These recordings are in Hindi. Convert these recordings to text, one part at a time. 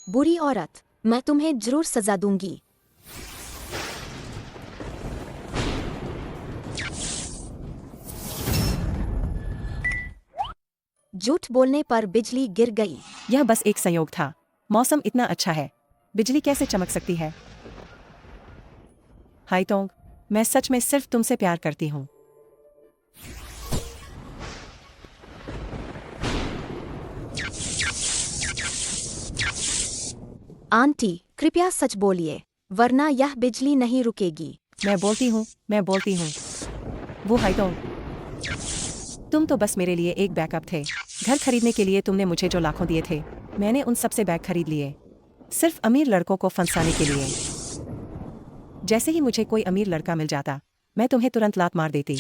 बुरी औरत, मैं तुम्हें जरूर सजा दूंगी। झूठ बोलने पर बिजली गिर गई। यह बस एक संयोग था। मौसम इतना अच्छा है, बिजली कैसे चमक सकती है? हाय तोंग, मैं सच में सिर्फ तुमसे प्यार करती हूँ। आंटी, कृपया सच बोलिए, वरना यह बिजली नहीं रुकेगी। मैं बोलती हूँ। वो हाय तोंग, तुम तो बस मेरे लिए एक बैकअप थे। घर खरीदने के लिए तुमने मुझे जो लाखों दिए थे, मैंने उन सबसे बैग खरीद लिए, सिर्फ अमीर लड़कों को फंसाने के लिए। जैसे ही मुझे कोई अमीर लड़का मिल जाता, मैं तुम्हें तुरंत लात मार देती।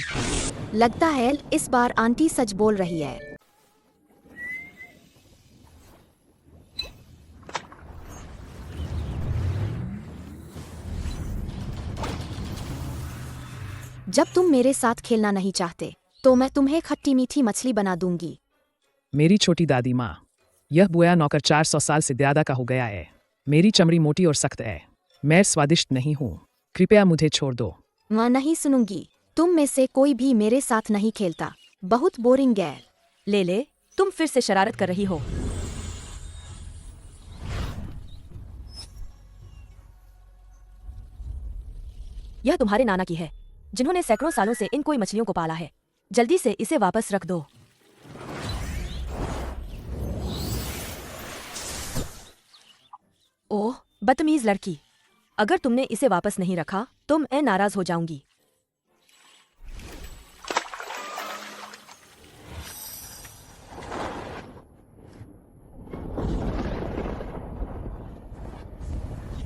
लगता है इस बार आंटी सच बोल रही है। जब तुम मेरे साथ खेलना नहीं चाहते, तो मैं तुम्हें खट्टी मीठी मछली बना दूंगी। मेरी छोटी दादी माँ, यह बुया नौकर 400 साल से ज्यादा का हो गया है। मेरी चमड़ी मोटी और सख्त है। मैं स्वादिष्ट नहीं हूँ। कृपया मुझे छोड़ दो। मैं नहीं सुनूंगी। तुम में से कोई भी मेरे साथ नहीं खेलता। बहुत बोरिंग है। ले, तुम फिर से शरारत कर रही हो। यह तुम्हारे नाना की है, जिन्होंने सैकड़ों सालों से इन कोई मछलियों को पाला है। जल्दी से इसे वापस रख दो। ओह, बदतमीज लड़की। अगर तुमने इसे वापस नहीं रखा तो मैं नाराज हो जाऊंगी।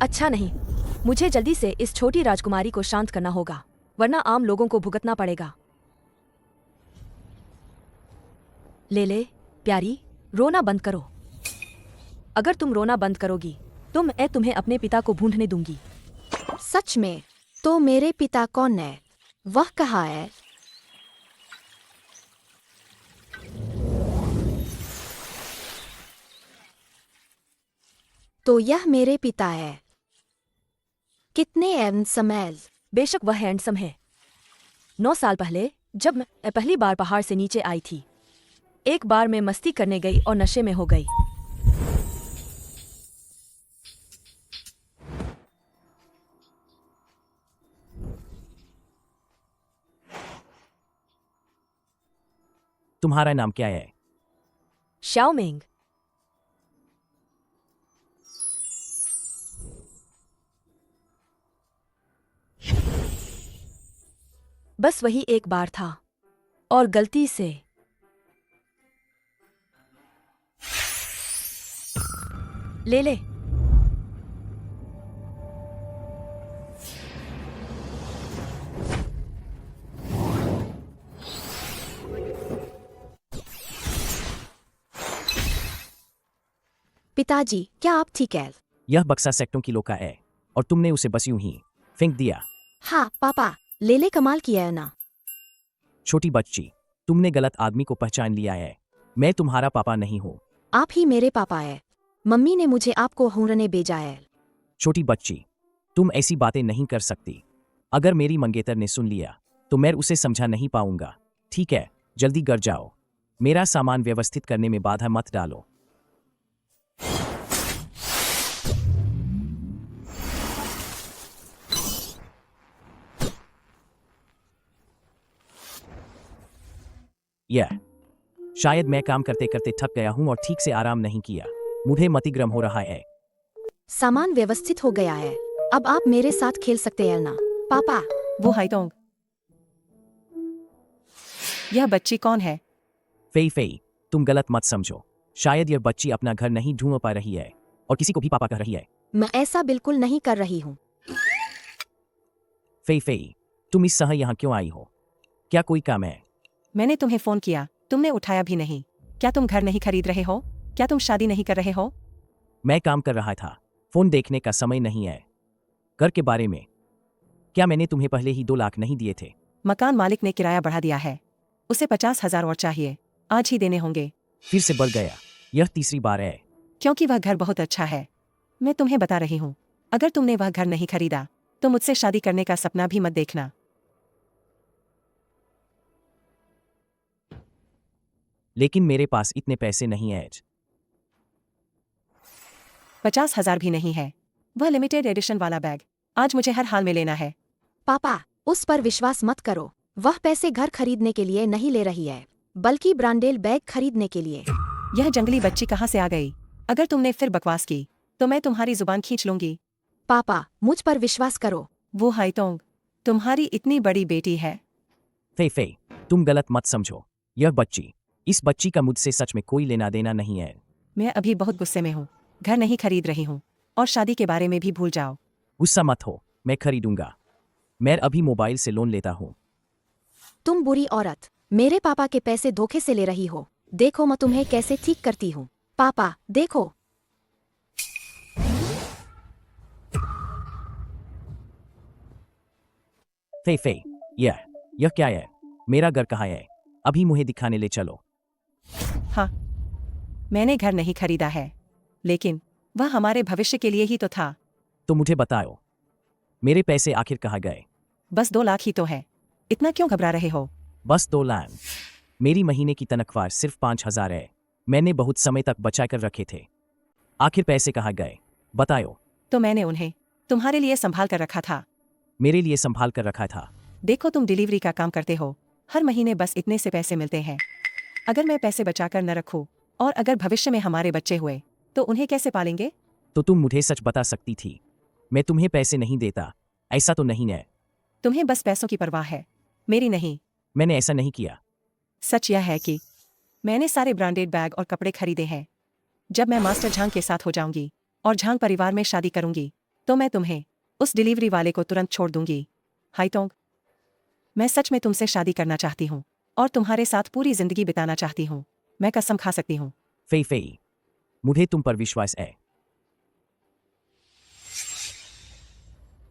अच्छा नहीं, मुझे जल्दी से इस छोटी राजकुमारी को शांत करना होगा, वरना आम लोगों को भुगतना पड़ेगा। ले, प्यारी, रोना बंद करो। अगर तुम रोना बंद करोगी तो मैं तुम्हें अपने पिता को ढूंढने दूंगी। सच में? तो मेरे पिता कौन है? वह कहाँ है? तो यह मेरे पिता है। कितने हैंडसम है। बेशक वह हैंडसम है। 9 साल पहले जब मैं पहली बार पहाड़ से नीचे आई थी, एक बार मैं मस्ती करने गई और नशे में हो गई। तुम्हारा नाम क्या है? शाओमेंग। बस वही एक बार था, और गलती से। ले। पिताजी, क्या आप ठीक है? यह बक्सा सैकड़ों किलो का है और तुमने उसे बस यूं ही फेंक दिया। हाँ पापा, लेले कमाल किया है ना। छोटी बच्ची, तुमने गलत आदमी को पहचान लिया है। मैं तुम्हारा पापा नहीं हूँ। आप ही मेरे पापा है। मम्मी ने मुझे आपको ढूंढने भेजा है। छोटी बच्ची, तुम ऐसी बातें नहीं कर सकती। अगर मेरी मंगेतर ने सुन लिया तो मैं उसे समझा नहीं पाऊंगा। ठीक है, जल्दी घर जाओ। मेरा सामान व्यवस्थित करने में बाधा मत डालो। यह शायद मैं काम करते करते थक गया हूं और ठीक से आराम नहीं किया। मुझे मतिग्रम हो रहा है। सामान व्यवस्थित हो गया है। अब आप मेरे साथ खेल सकते हैं ना पापा। वो हाइतोंग, यह बच्ची कौन है? फेई, तुम गलत मत समझो। शायद यह बच्ची अपना घर नहीं ढूंढ पा रही है और किसी को भी पापा कह रही है। मैं ऐसा बिल्कुल नहीं कर रही हूँ। फेई, तुम इस समय यहाँ क्यों आई हो? क्या कोई काम है? मैंने तुम्हें फोन किया, तुमने उठाया भी नहीं। क्या तुम घर नहीं खरीद रहे हो? क्या तुम शादी नहीं कर रहे हो? मैं काम कर रहा था। फोन देखने का समय नहीं है। घर के बारे में क्या मैंने तुम्हें पहले ही 2 लाख नहीं दिए थे? मकान मालिक ने किराया बढ़ा दिया है। उसे 50,000 और चाहिए। आज ही देने होंगे। फिर से बढ़ गया। यह तीसरी बार है। क्योंकि वह घर बहुत अच्छा है। मैं तुम्हें बता रही हूँ, अगर तुमने वह घर नहीं खरीदा तो मुझसे शादी करने का सपना भी मत देखना। लेकिन मेरे पास इतने पैसे नहीं है। 50,000 भी नहीं है। वह लिमिटेड एडिशन वाला बैग आज मुझे हर हाल में लेना है। पापा, उस पर विश्वास मत करो। वह पैसे घर खरीदने के लिए नहीं ले रही है, बल्कि ब्रांडेड बैग खरीदने के लिए। यह जंगली बच्ची कहाँ से आ गई? अगर तुमने फिर बकवास की तो मैं तुम्हारी जुबान खींच लूंगी। पापा, मुझ पर विश्वास करो। वो हाइतोंग, तुम्हारी इतनी बड़ी बेटी है। फे, तुम गलत मत समझो। इस बच्ची का मुझसे सच में कोई लेना देना नहीं है। मैं अभी बहुत गुस्से में हूँ। घर नहीं खरीद रही हूँ और शादी के बारे में भी भूल जाओ। गुस्सा मत हो, मैं खरीदूंगा। मैं अभी मोबाइल से लोन लेता हूँ। तुम बुरी औरत, मेरे पापा के पैसे धोखे से ले रही हो। देखो मैं तुम्हें कैसे ठीक करती हूँ। पापा, देखो। फे, यह क्या है? मेरा घर कहाँ है? अभी मुझे दिखाने ले चलो। हाँ, मैंने घर नहीं खरीदा है, लेकिन वह हमारे भविष्य के लिए ही तो था। तो मुझे बताओ, मेरे पैसे आखिर कहाँ गए? बस 2 लाख ही तो है, इतना क्यों घबरा रहे हो? बस 2 लाख? मेरी महीने की तनख्वाह सिर्फ 5,000 है। मैंने बहुत समय तक बचा कर रखे थे। आखिर पैसे कहाँ गए? बताओ। तो मैंने उन्हें तुम्हारे लिए संभाल कर रखा था। मेरे लिए संभाल कर रखा था? देखो, तुम डिलीवरी का काम करते हो, हर महीने बस इतने से पैसे मिलते हैं। अगर मैं पैसे बचाकर न रखूं और अगर भविष्य में हमारे बच्चे हुए तो उन्हें कैसे पालेंगे? तो तुम मुझे सच बता सकती थी। मैं तुम्हें पैसे नहीं देता, ऐसा तो नहीं है? तुम्हें बस पैसों की परवाह है, मेरी नहीं। मैंने ऐसा नहीं किया। सच यह है कि मैंने सारे ब्रांडेड बैग और कपड़े खरीदे हैं। जब मैं मास्टर झांग के साथ हो जाऊंगी और झांग परिवार में शादी करूंगी तो मैं तुम्हें उस डिलीवरी वाले को तुरंत छोड़ दूंगी। हाइतोंग, मैं सच में तुमसे शादी करना चाहती हूँ और तुम्हारे साथ पूरी जिंदगी बिताना चाहती हूँ। मैं कसम खा सकती हूँ। फे, मुझे तुम पर विश्वास है।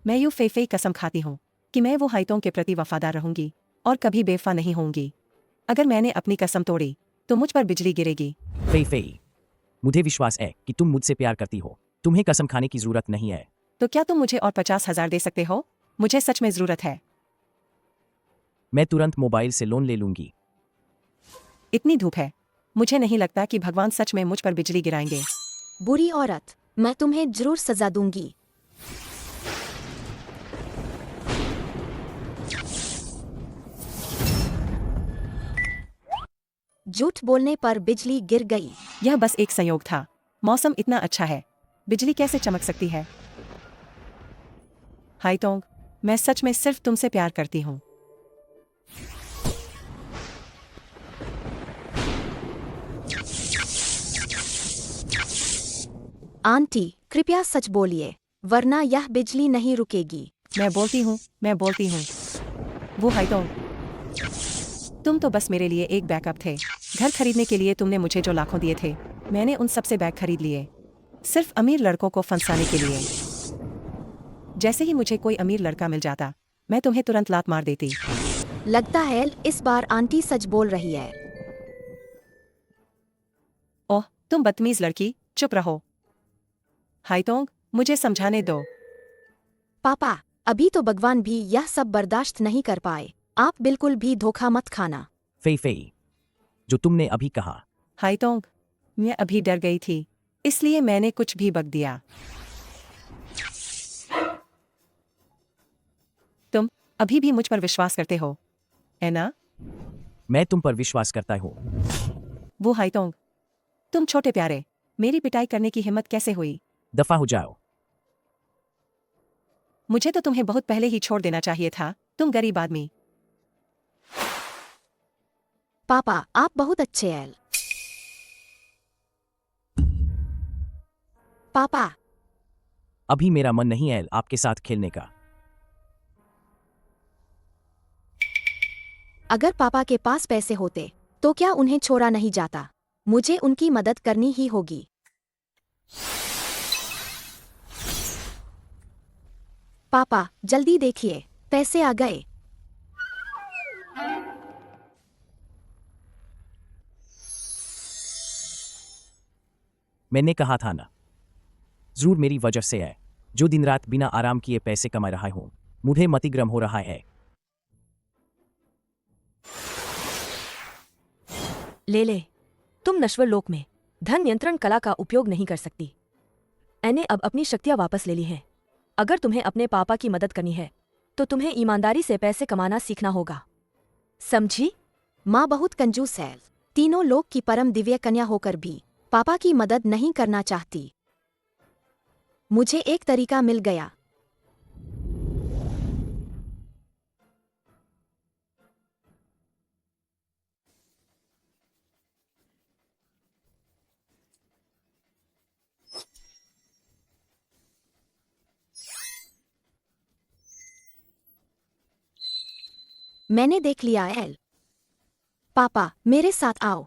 मैं यूं फे कसम खाती हूँ कि मैं वो हाइतोंग के प्रति वफादार रहूंगी और कभी बेवफा नहीं होंगी। अगर मैंने अपनी कसम तोड़ी तो मुझ पर बिजली गिरेगी। फे, मुझे विश्वास है कि तुम मुझसे प्यार करती हो। तुम्हें कसम खाने की जरूरत नहीं है। तो क्या तुम मुझे और 50,000 दे सकते हो? मुझे सच में जरूरत है। मैं तुरंत मोबाइल से लोन ले लूंगी। इतनी धूप है, मुझे नहीं लगता कि भगवान सच में मुझ पर बिजली गिराएंगे। बुरी औरत, मैं तुम्हें जरूर सजा दूंगी। झूठ बोलने पर बिजली गिर गई। यह बस एक संयोग था। मौसम इतना अच्छा है, बिजली कैसे चमक सकती है? हाइतोंग, मैं सच में सिर्फ तुमसे प्यार करती हूँ। आंटी, कृपया सच बोलिए, वरना यह बिजली नहीं रुकेगी। मैं बोलती हूँ। वो हाइतोंग, तुम तो बस मेरे लिए एक बैकअप थे। घर खरीदने के लिए तुमने मुझे जो लाखों दिए थे, मैंने उन सबसे बैग खरीद लिए, सिर्फ अमीर लड़कों को फंसाने के लिए। जैसे ही मुझे कोई अमीर लड़का मिल जाता, मैं तुम्हें तुरंत लात मार देती। लगता है इस बार आंटी सच बोल रही है। ओह, तुम बदतमीज लड़की, चुप रहो। हाइतोंग, मुझे समझाने दो। पापा, अभी तो भगवान भी यह सब बर्दाश्त नहीं कर पाए। आप बिल्कुल भी धोखा मत खाना। फे, जो तुमने अभी कहा। हाइतोंग, मैं अभी डर गई थी, इसलिए मैंने कुछ भी बक दिया। तुम अभी भी मुझ पर विश्वास करते हो, है ना? मैं तुम पर विश्वास करता हूँ। वो हाइतोंग, तुम छोटे प्यारे, मेरी पिटाई करने की हिम्मत कैसे हुई? दफा हो जाओ। मुझे तो तुम्हें बहुत पहले ही छोड़ देना चाहिए था, तुम गरीब आदमी। पापा, आप बहुत अच्छे हैं। पापा, अभी मेरा मन नहीं है आपके साथ खेलने का। अगर पापा के पास पैसे होते तो क्या उन्हें छोड़ा नहीं जाता? मुझे उनकी मदद करनी ही होगी। पापा, जल्दी देखिए, पैसे आ गए। मैंने कहा था ना, जरूर मेरी वजह से है, जो दिन रात बिना आराम किए पैसे कमा रहा हूँ। मुझे मतिग्रम हो रहा है। ले तुम नश्वर लोक में धन नियंत्रण कला का उपयोग नहीं कर सकती। मैंने अब अपनी शक्तियां वापस ले ली हैं। अगर तुम्हें अपने पापा की मदद करनी है तो तुम्हें ईमानदारी से पैसे कमाना सीखना होगा, समझी? माँ बहुत कंजूस है। तीनों लोक की परम दिव्य कन्या होकर भी पापा की मदद नहीं करना चाहती। मुझे एक तरीका मिल गया। मैंने देख लिया एल। पापा मेरे साथ आओ।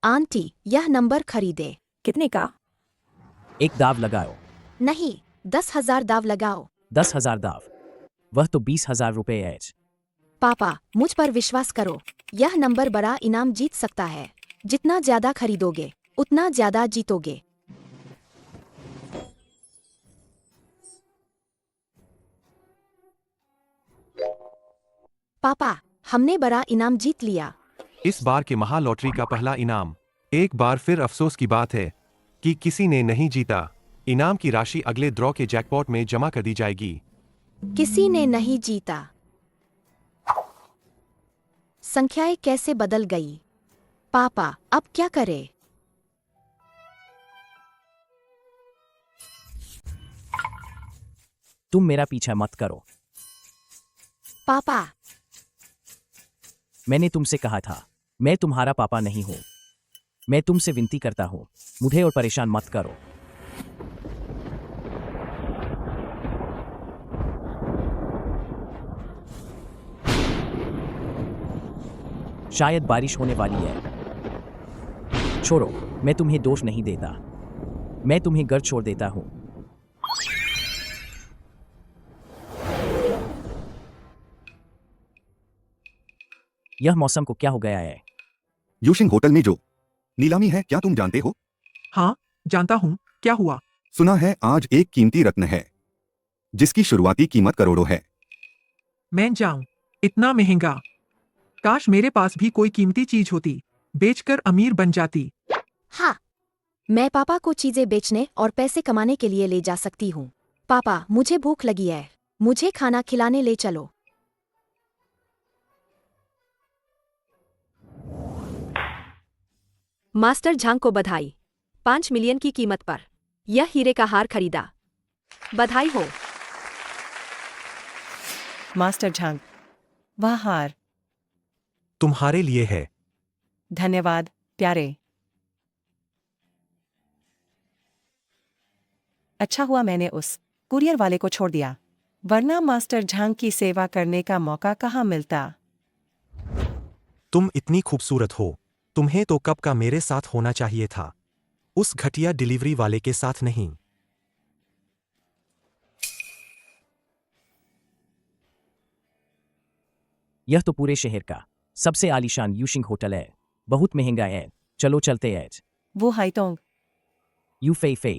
आंटी यह नंबर खरीदे। कितने का? एक दाव लगाओ। नहीं, 10,000 दाव लगाओ। 10,000 दाव? वह तो 20,000 रुपये है। पापा मुझ पर विश्वास करो, यह नंबर बड़ा इनाम जीत सकता है। जितना ज्यादा खरीदोगे उतना ज्यादा जीतोगे। पापा हमने बड़ा इनाम जीत लिया। इस बार के महा लॉटरी का पहला इनाम। एक बार फिर अफसोस की बात है कि किसी ने नहीं जीता। इनाम की राशि अगले ड्रॉ के जैकपॉट में जमा कर दी जाएगी। किसी ने नहीं जीता। संख्याएं कैसे बदल गई? पापा अब क्या करें? तुम मेरा पीछा मत करो। पापा मैंने तुमसे कहा था, मैं तुम्हारा पापा नहीं हूं। मैं तुमसे विनती करता हूं, मुझे और परेशान मत करो। शायद बारिश होने वाली है। छोड़ो, मैं तुम्हें दोष नहीं देता। मैं तुम्हें घर छोड़ देता हूं। यह मौसम को क्या हो गया है? यूशिंग होटल में जो नीलामी है, क्या तुम जानते हो? हाँ जानता हूँ, क्या हुआ? सुना है आज एक कीमती रत्न है जिसकी शुरुआती कीमत करोड़ों है। मैं जाऊं, इतना महंगा? काश मेरे पास भी कोई कीमती चीज होती, बेचकर अमीर बन जाती। हाँ, मैं पापा को चीजें बेचने और पैसे कमाने के लिए ले जा सकती हूँ। पापा मुझे भूख लगी है, मुझे खाना खिलाने ले चलो। मास्टर झांग को बधाई। 5 मिलियन की कीमत पर यह हीरे का हार खरीदा। बधाई हो। मास्टर झांग, वह हार तुम्हारे लिए है। धन्यवाद प्यारे। अच्छा हुआ मैंने उस कुरियर वाले को छोड़ दिया, वरना मास्टर झांग की सेवा करने का मौका कहाँ मिलता। तुम इतनी खूबसूरत हो, तुम्हें तो कब का मेरे साथ होना चाहिए था, उस घटिया डिलीवरी वाले के साथ नहीं। यह तो पूरे शहर का सबसे आलीशान यूशिंग होटल है। बहुत महंगा है। चलो चलते हैं। वो हाइतोंग, यू फे फे।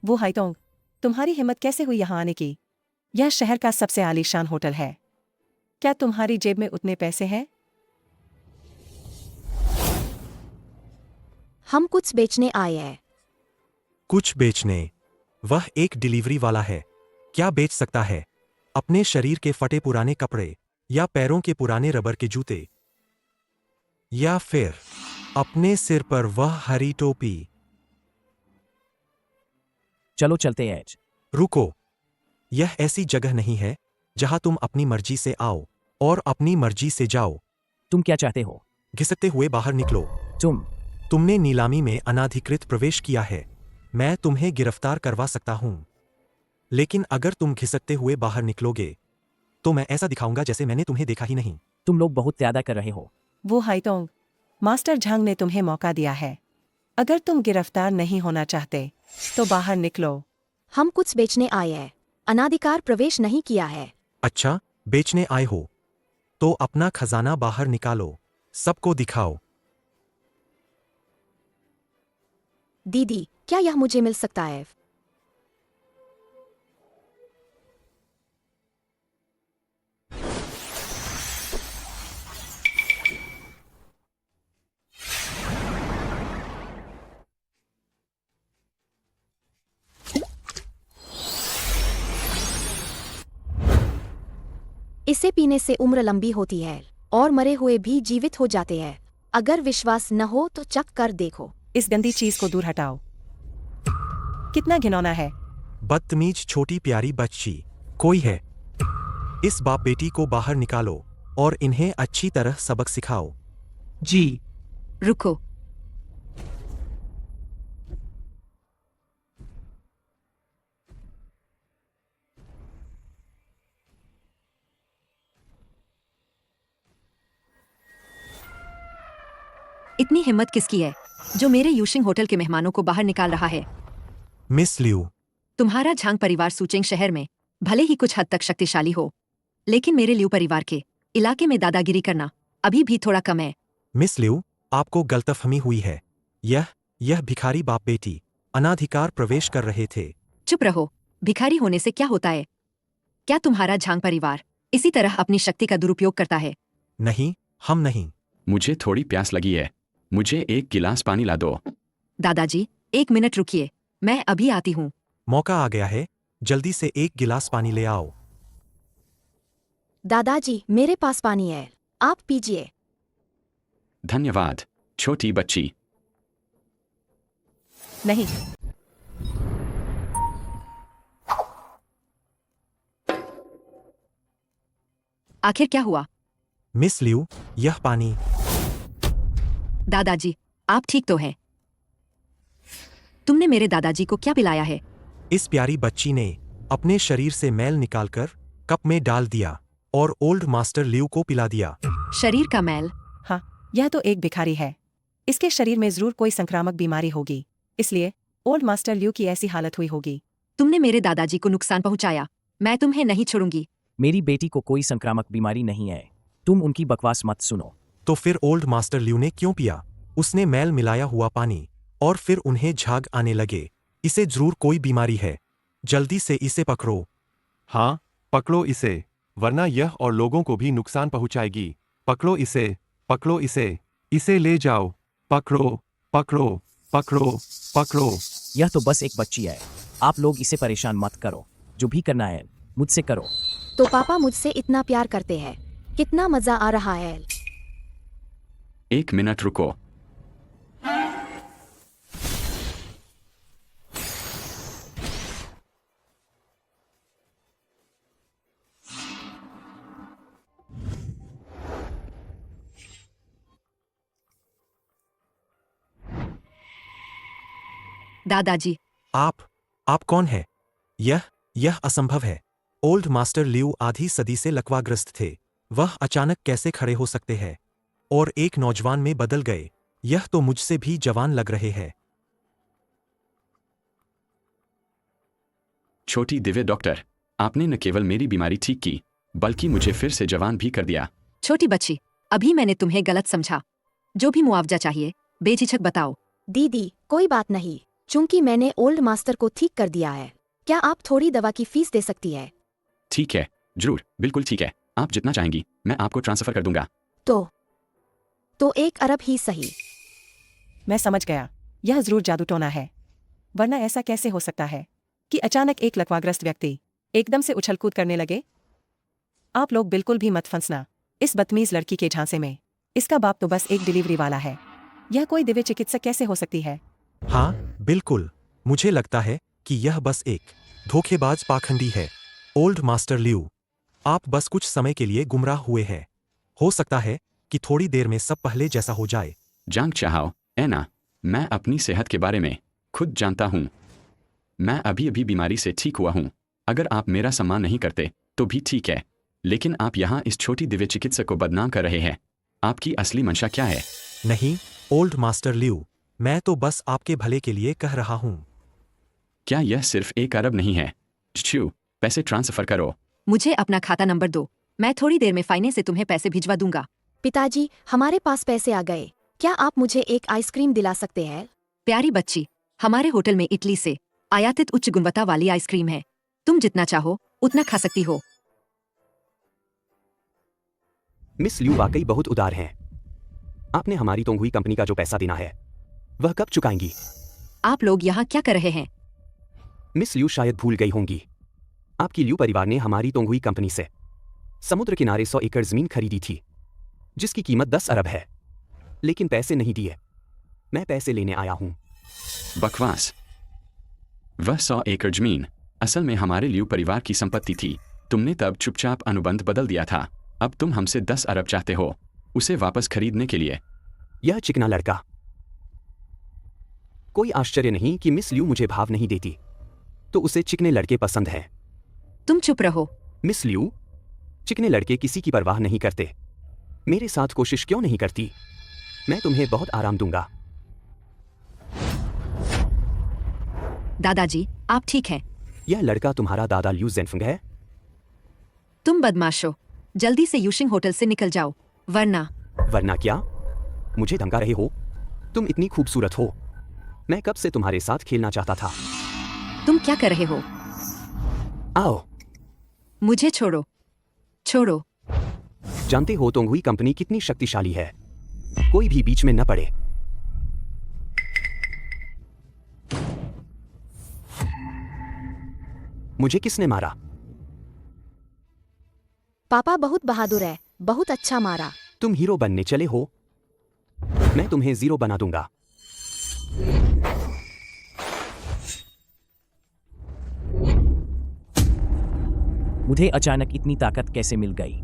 वो हाइतोंग, तुम्हारी हिम्मत कैसे हुई यहाँ आने की? यह शहर का सबसे आलीशान होटल है। क्या तुम्हारी जेब में उतने पैसे हैं? हम कुछ बेचने आए हैं। कुछ बेचने? वह एक डिलीवरी वाला है, क्या बेच सकता है? अपने शरीर के फटे पुराने कपड़े, या पैरों के पुराने रबर के जूते, या फिर अपने सिर पर वह हरी टोपी। चलो चलते हैं। रुको, यह ऐसी जगह नहीं है जहां तुम अपनी मर्जी से आओ और अपनी मर्जी से जाओ। तुम क्या चाहते हो? घिसकते हुए बाहर निकलो। तुमने नीलामी में अनाधिकृत प्रवेश किया है। मैं तुम्हें गिरफ्तार करवा सकता हूं, लेकिन अगर तुम घिसकते हुए बाहर निकलोगे तो मैं ऐसा दिखाऊंगा जैसे मैंने तुम्हें देखा ही नहीं। तुम लोग बहुत ज्यादा कर रहे हो। वो हाइतोंग, मास्टर झांग ने तुम्हें मौका दिया है। अगर तुम गिरफ्तार नहीं होना चाहते तो बाहर निकलो, हम कुछ बेचने आए हैं। अनाधिकार प्रवेश नहीं किया है। अच्छा, बेचने आए हो तो अपना खजाना बाहर निकालो, सबको दिखाओ। दीदी, क्या यह मुझे मिल सकता है? इसे पीने से उम्र लंबी होती है और मरे हुए भी जीवित हो जाते हैं। अगर विश्वास न हो तो चख कर देखो। इस गंदी चीज को दूर हटाओ। कितना घिनौना है। बदतमीज छोटी प्यारी बच्ची कोई है? इस बाप बेटी को बाहर निकालो और इन्हें अच्छी तरह सबक सिखाओ। जी। रुको। इतनी हिम्मत किसकी है जो मेरे यूशिंग होटल के मेहमानों को बाहर निकाल रहा है? मिस लियू, तुम्हारा झांग परिवार सूचेंग शहर में भले ही कुछ हद तक शक्तिशाली हो, लेकिन मेरे लियू परिवार के इलाके में दादागिरी करना अभी भी थोड़ा कम है। मिस लियू, आपको गलतफहमी हुई है। यह भिखारी बाप बेटी अनाधिकार प्रवेश कर रहे थे। चुप रहो। भिखारी होने से क्या होता है? क्या तुम्हारा झांग परिवार इसी तरह अपनी शक्ति का दुरुपयोग करता है? नहीं, हम नहीं। मुझे थोड़ी प्यास लगी है, मुझे एक गिलास पानी ला दो। दादाजी, 1 मिनट रुकिए, मैं अभी आती हूँ। मौका आ गया है, जल्दी से 1 गिलास पानी ले आओ। दादाजी, मेरे पास पानी है, आप पीजिए। धन्यवाद छोटी बच्ची। नहीं। आखिर क्या हुआ? मिस लियू, यह पानी। दादाजी, आप ठीक तो हैं? तुमने मेरे दादाजी को क्या पिलाया है? इस प्यारी बच्ची ने अपने शरीर से मैल निकालकर कप में डाल दिया और ओल्ड मास्टर लियू को पिला दिया। शरीर का मैल? हाँ, यह तो एक भिखारी है। इसके शरीर में जरूर कोई संक्रामक बीमारी होगी, इसलिए ओल्ड मास्टर ल्यू की ऐसी हालत हुई होगी। तुमने मेरे दादाजी को नुकसान पहुंचाया, मैं तुम्हें नहीं छोड़ूंगी। मेरी बेटी को कोई संक्रामक बीमारी नहीं है, तुम उनकी बकवास मत सुनो। तो फिर ओल्ड मास्टर लियू ने क्यों पिया? उसने मैल मिलाया हुआ पानी और फिर उन्हें झाग आने लगे। इसे जरूर कोई बीमारी है, जल्दी से इसे पकड़ो। हाँ, पकड़ो इसे, वरना यह और लोगों को भी नुकसान पहुंचाएगी। पकड़ो इसे, पकड़ो इसे, इसे ले जाओ। पकड़ो, पकड़ो, पकड़ो, पकड़ो। यह तो बस एक बच्ची है, आप लोग इसे परेशान मत करो। जो भी करना है मुझसे करो। तो पापा मुझसे इतना प्यार करते हैं, कितना मजा आ रहा है। 1 मिनट रुको। दादाजी, आप कौन है? यह असंभव है। ओल्ड मास्टर लियू आधी सदी से लकवाग्रस्त थे, वह अचानक कैसे खड़े हो सकते हैं और एक नौजवान में बदल गए? यह तो मुझसे भी जवान लग रहे हैं। छोटी दिव्य डॉक्टर, आपने न केवल मेरी बीमारी ठीक की, बल्कि मुझे फिर से जवान भी कर दिया। छोटी बच्ची, अभी मैंने तुम्हें गलत समझा। जो भी मुआवजा चाहिए बेझिझक बताओ। दीदी, कोई बात नहीं, चूंकि मैंने ओल्ड मास्टर को ठीक कर दिया है। क्या आप थोड़ी दवा की फीस दे सकती है? ठीक है, जरूर, बिल्कुल ठीक है। आप जितना चाहेंगी मैं आपको ट्रांसफर कर दूंगा। तो 1 अरब ही सही। मैं समझ गया, यह जरूर जादू टोना है, वरना ऐसा कैसे हो सकता है कि अचानक एक लकवाग्रस्त व्यक्ति एकदम से उछलकूद करने लगे। आप लोग बिल्कुल भी मत फंसना इस बदतमीज लड़की के झांसे में। इसका बाप तो बस एक डिलीवरी वाला है, यह कोई दिव्य चिकित्सक कैसे हो सकती है? हाँ, बिल्कुल, मुझे लगता है कि यह बस एक धोखेबाज पाखंडी है। ओल्ड मास्टर लियू, आप बस कुछ समय के लिए गुमराह हुए हैं। हो सकता है कि थोड़ी देर में सब पहले जैसा हो जाए। जांग चाहो, एना, मैं अपनी सेहत के बारे में खुद जानता हूँ। मैं अभी अभी बीमारी से ठीक हुआ हूँ। अगर आप मेरा सम्मान नहीं करते तो भी ठीक है, लेकिन आप यहाँ इस छोटी दिव्य चिकित्सक को बदनाम कर रहे हैं। आपकी असली मंशा क्या है? नहीं, ओल्ड मास्टर लियू, मैं तो बस आपके भले के लिए कह रहा हूँ। क्या यह सिर्फ 1 अरब नहीं है? छू, पैसे ट्रांसफर करो। मुझे अपना खाता नंबर दो, मैं थोड़ी देर में फाइने से तुम्हें पैसे भिजवा दूंगा। पिताजी, हमारे पास पैसे आ गए। क्या आप मुझे एक आइसक्रीम दिला सकते हैं? प्यारी बच्ची, हमारे होटल में इटली से आयातित उच्च गुणवत्ता वाली आइसक्रीम है। तुम जितना चाहो उतना खा सकती हो। मिस लियू वाकई बहुत उदार हैं। आपने हमारी तोंगहुई कंपनी का जो पैसा देना है वह कब चुकाएंगी? आप लोग यहाँ क्या कर रहे हैं? मिस लियू शायद भूल गई होंगी, आपकी लियू परिवार ने हमारी तोंगहुई कंपनी से समुद्र किनारे 100 एकड़ जमीन खरीदी थी जिसकी कीमत 10 अरब है, लेकिन पैसे नहीं दिए। मैं पैसे लेने आया हूँ। बकवास। वह 100 एकड़ जमीन असल में हमारे लियू परिवार की संपत्ति थी। तुमने तब चुपचाप अनुबंध बदल दिया था। अब तुम हमसे 10 अरब चाहते हो उसे वापस खरीदने के लिए। यह चिकना लड़का। कोई आश्चर्य नहीं कि मिस लियू मुझे भाव नहीं देती, तो उसे चिकने लड़के पसंद हैं। तुम चुप रहो। मिस लियू, चिकने लड़के किसी की परवाह नहीं करते। मेरे साथ कोशिश क्यों नहीं करती? मैं तुम्हें बहुत आराम दूंगा। दादाजी, आप ठीक हैं? यह लड़का तुम्हारा दादा लियू ज़ेनफेंग है? तुम बदमाश हो। जल्दी से यूशिंग होटल से निकल जाओ, वरना क्या? मुझे धमका रहे हो? तुम इतनी खूबसूरत हो। मैं कब से तुम्हारे साथ खेलना चाहता था। तुम क्या कर रहे हो? आओ। मुझे छोड़ो। छोड़ो। जानते हो तोंगहुई कंपनी कितनी शक्तिशाली है? कोई भी बीच में न पड़े। मुझे किसने मारा? पापा बहुत बहादुर है, बहुत अच्छा मारा। तुम हीरो बनने चले हो, मैं तुम्हें जीरो बना दूंगा। मुझे अचानक इतनी ताकत कैसे मिल गई?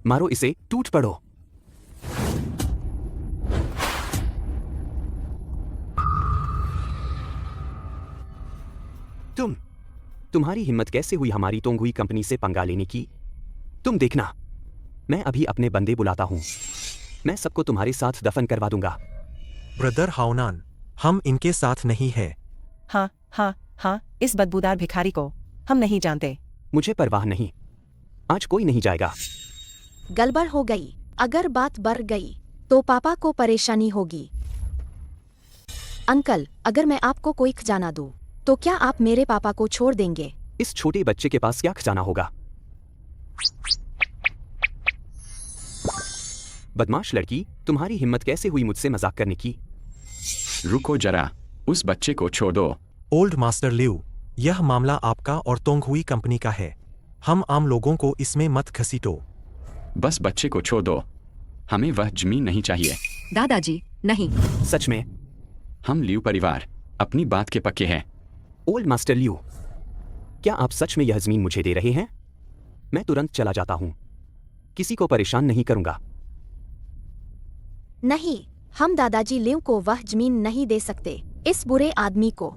मारो इसे, टूट पड़ो। तुम्हारी हिम्मत कैसे हुई हमारी तोंगहुई कंपनी से पंगा लेने की? तुम देखना, मैं अभी अपने बंदे बुलाता हूं। मैं सबको तुम्हारे साथ दफन करवा दूंगा। ब्रदर हाओनान, हम इनके साथ नहीं है। हाँ, इस बदबूदार भिखारी को हम नहीं जानते। मुझे परवाह नहीं, आज कोई नहीं जाएगा। गड़बड़ हो गई। अगर बात बढ़ गई तो पापा को परेशानी होगी। अंकल, अगर मैं आपको कोई खजाना दूं, तो क्या आप मेरे पापा को छोड़ देंगे? इस छोटे बच्चे के पास क्या खजाना होगा? बदमाश लड़की, तुम्हारी हिम्मत कैसे हुई मुझसे मजाक करने की? रुको जरा, उस बच्चे को छोड़ दो। ओल्ड मास्टर लियू, यह मामला आपका और तोंगहुई कंपनी का है। हम आम लोगों को इसमें मत घसीटो। बस बच्चे को छोड़ दो, हमें वह जमीन नहीं चाहिए। दादाजी, नहीं। सच में? हम लियू परिवार अपनी बात के पक्के हैं। ओल्ड मास्टर लियू, क्या आप सच में यह जमीन मुझे दे रहे हैं? मैं तुरंत चला जाता हूं, किसी को परेशान नहीं करूंगा। नहीं, हम दादाजी लियू को वह जमीन नहीं दे सकते, इस बुरे आदमी को।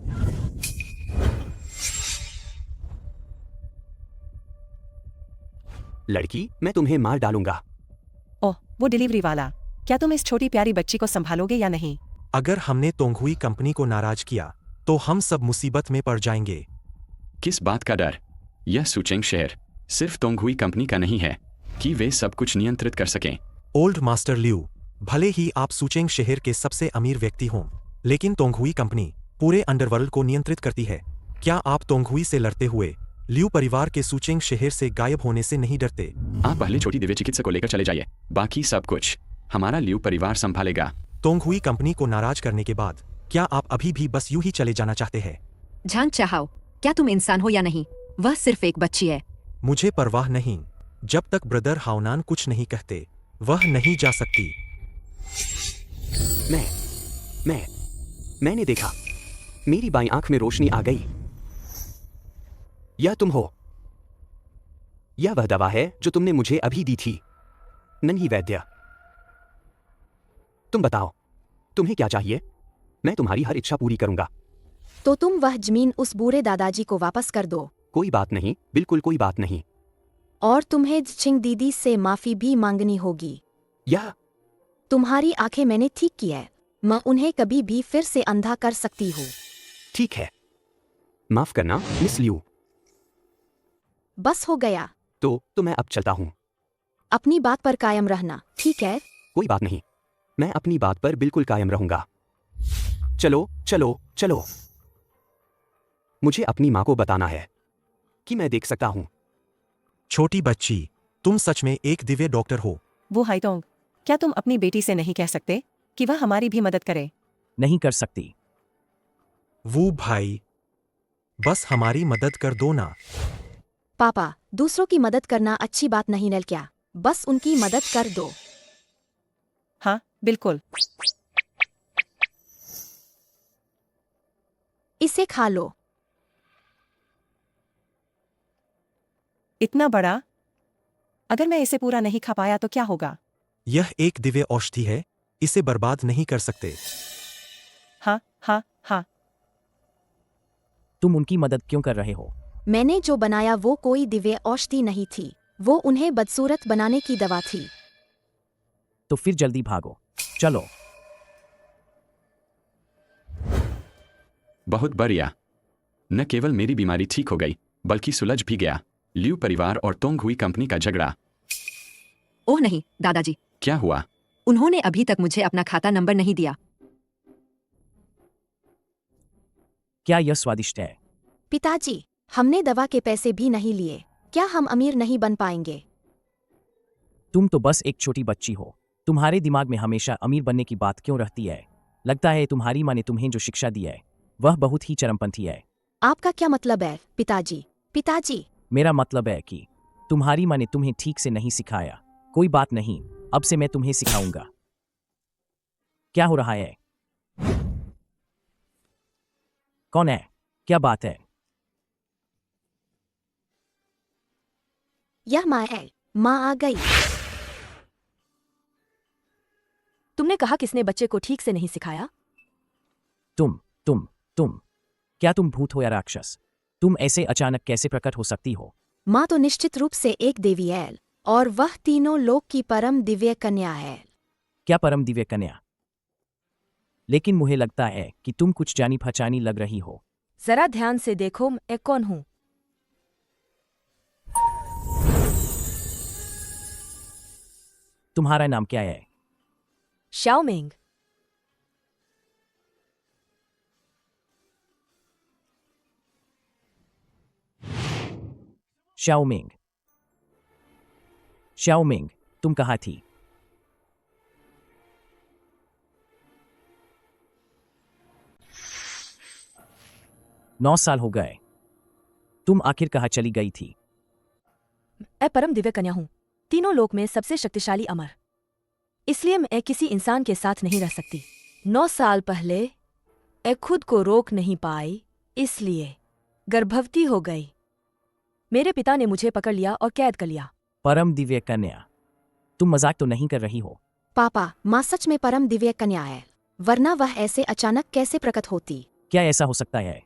लड़की, मैं तुम्हें मार डालूंगा। ओह, वो डिलीवरी वाला, क्या तुम इस छोटी प्यारी बच्ची को संभालोगे या नहीं? अगर हमने तोंगहुई कंपनी को नाराज किया तो हम सब मुसीबत में पड़ जाएंगे। किस बात का डर? यह सुचेंग शहर सिर्फ तोंगहुई कंपनी का नहीं है कि वे सब कुछ नियंत्रित कर सकें। ओल्ड मास्टर लियू, भले ही आप सुचेंग शहर के सबसे अमीर व्यक्ति हों, लेकिन तोंगहुई कंपनी पूरे अंडरवर्ल्ड को नियंत्रित करती है। क्या आप तोंगहुई से लड़ते हुए लियू परिवार के सुचेंग शहर से गायब होने से नहीं डरते? आप पहले छोटी दिव्य चिकित्सक को लेकर चले जाइए, बाकी सब कुछ हमारा लियू परिवार संभालेगा। तोंगहुई कंपनी को नाराज करने के बाद क्या आप अभी भी बस यूं ही चले जाना चाहते हैं? जान चाहो, क्या तुम इंसान हो या नहीं? वह सिर्फ एक बच्ची है। मुझे परवाह नहीं, जब तक ब्रदर हाओनान कुछ नहीं कहते वह नहीं जा सकती। मैंने देखा, मेरी बाईं आंख में रोशनी आ गई। यह तुम हो। यह वह दवा है जो तुमने मुझे अभी दी थी। नन्ही वैद्य, तुम बताओ, तुम्हें क्या चाहिए? मैं तुम्हारी हर इच्छा पूरी करूंगा। तो तुम वह जमीन उस बूढ़े दादाजी को वापस कर दो। कोई बात नहीं, बिल्कुल कोई बात नहीं। और तुम्हें छिंग दीदी से माफी भी मांगनी होगी। यह तुम्हारी आंखें मैंने ठीक की है, मैं उन्हें कभी भी फिर से अंधा कर सकती हूँ। ठीक है, माफ करना मिस लियू। बस हो गया। तो मैं अब चलता हूँ। अपनी बात पर कायम रहना, ठीक है? कोई बात नहीं, मैं अपनी बात पर बिल्कुल कायम रहूंगा। चलो चलो चलो। मुझे अपनी माँ को बताना है कि मैं देख सकता हूँ। छोटी बच्ची, तुम सच में एक दिव्य डॉक्टर हो। वो हाइटोंग, क्या तुम अपनी बेटी से नहीं कह सकते कि वह हमारी भी मदद करे? नहीं कर सकती। वो भाई, बस हमारी मदद कर दो ना। पापा, दूसरों की मदद करना अच्छी बात नहीं नल क्या? बस उनकी मदद कर दो। हाँ, बिल्कुल। इसे खा लो। इतना बड़ा? अगर मैं इसे पूरा नहीं खा पाया तो क्या होगा? यह एक दिव्य औषधि है, इसे बर्बाद नहीं कर सकते। हाँ हाँ हाँ। तुम उनकी मदद क्यों कर रहे हो? मैंने जो बनाया वो कोई दिव्य औषधि नहीं थी, वो उन्हें बदसूरत बनाने की दवा थी। तो फिर जल्दी भागो। चलो। बहुत बढ़िया। न केवल मेरी बीमारी ठीक हो गई, बल्कि सुलझ भी गया। लियू परिवार और तोंग हुई कंपनी का झगड़ा। ओह नहीं दादाजी, क्या हुआ? उन्होंने अभी तक मुझे अपना खाता नंबर नहीं दिया। क्या यह स्वादिष्ट है? पिताजी, हमने दवा के पैसे भी नहीं लिए। क्या हम अमीर नहीं बन पाएंगे? तुम तो बस एक छोटी बच्ची हो। तुम्हारे दिमाग में हमेशा अमीर बनने की बात क्यों रहती है? लगता है तुम्हारी माँ ने तुम्हें जो शिक्षा दी है वह बहुत ही चरमपंथी है। आपका क्या मतलब है, पिताजी? पिताजी, मेरा मतलब है कि तुम्हारी माँ ने तुम्हें ठीक से नहीं सिखाया। कोई बात नहीं, अब से मैं तुम्हें सिखाऊंगा। क्या हो रहा है? कौन है? क्या बात है? यह माँ है। माँ आ गई। तुमने कहा किसने बच्चे को ठीक से नहीं सिखाया? तुम क्या तुम भूत हो या राक्षस? तुम ऐसे अचानक कैसे प्रकट हो सकती हो? माँ तो निश्चित रूप से एक देवी है, और वह तीनों लोक की परम दिव्य कन्या है। क्या परम दिव्य कन्या? लेकिन मुझे लगता है कि तुम कुछ जानी पहचानी लग रही हो। जरा ध्यान से देखो, मैं कौन हूँ। तुम्हारा नाम क्या है? शाओमेंग। शाओमेंग। शाओमेंग, तुम कहाँ थी? नौ साल हो गए। तुम आखिर कहाँ चली गई थी? मैं परम दिव्य कन्या हूँ, तीनों लोक में सबसे शक्तिशाली अमर। इसलिए मैं किसी इंसान के साथ नहीं रह सकती। 9 साल पहले मैं खुद को रोक नहीं पाई, इसलिए गर्भवती हो गई। मेरे पिता ने मुझे पकड़ लिया और कैद कर लिया। परम दिव्य कन्या, तुम मजाक तो नहीं कर रही हो? पापा, माँ सच में परम दिव्य कन्या है, वरना वह ऐसे अचानक कैसे प्रकट होती? क्या ऐसा हो सकता है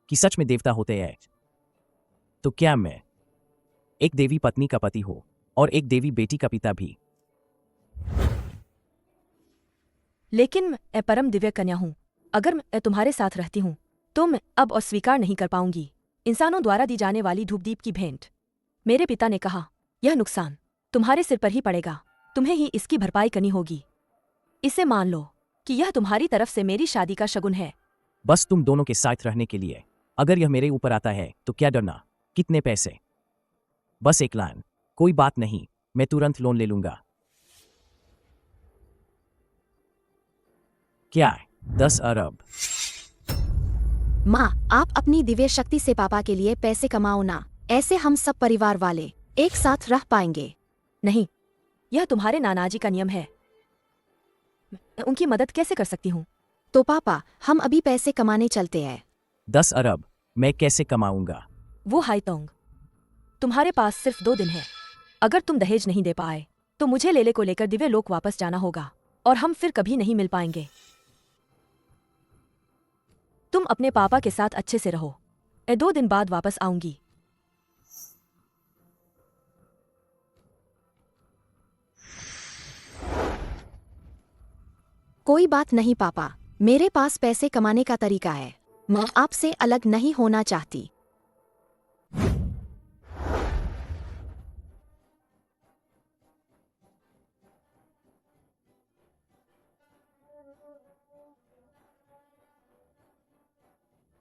कि सच में देवता होते हैं? तो क्या मैं एक देवी पत्नी का पति हूँ और एक देवी बेटी का पिता भी? लेकिन मैं परम दिव्य कन्या हूँ। अगर मैं तुम्हारे साथ रहती हूँ तो मैं अब अस्वीकार नहीं कर पाऊंगी इंसानों द्वारा दी जाने वाली धूपदीप की भेंट। मेरे पिता ने कहा, यह नुकसान तुम्हारे सिर पर ही पड़ेगा, तुम्हें ही इसकी भरपाई करनी होगी। इसे मान लो कि यह तुम्हारी तरफ से मेरी शादी का शगुन है। बस तुम दोनों के साथ रहने के लिए। अगर यह मेरे ऊपर आता है तो क्या डरना? कितने पैसे? बस 1 लाख। कोई बात नहीं, मैं तुरंत लोन ले लूंगा। क्या? 10 अरब? माँ, आप अपनी दिव्य शक्ति से पापा के लिए पैसे कमाओ ना, ऐसे हम सब परिवार वाले एक साथ रह पाएंगे। नहीं, यह तुम्हारे नानाजी का नियम है। मैं उनकी मदद कैसे कर सकती हूँ? तो पापा, हम अभी पैसे कमाने चलते हैं। 10 अरब मैं कैसे कमाऊंगा? वो हाइतोंग, तुम्हारे पास सिर्फ 2 दिन है। अगर तुम दहेज नहीं दे पाए तो मुझे लेले को लेकर दिव्य लोक वापस जाना होगा और हम फिर कभी नहीं मिल पाएंगे। तुम अपने पापा के साथ अच्छे से रहो। मैं 2 दिन बाद वापस आऊंगी। कोई बात नहीं पापा, मेरे पास पैसे कमाने का तरीका है। मैं आपसे अलग नहीं होना चाहती।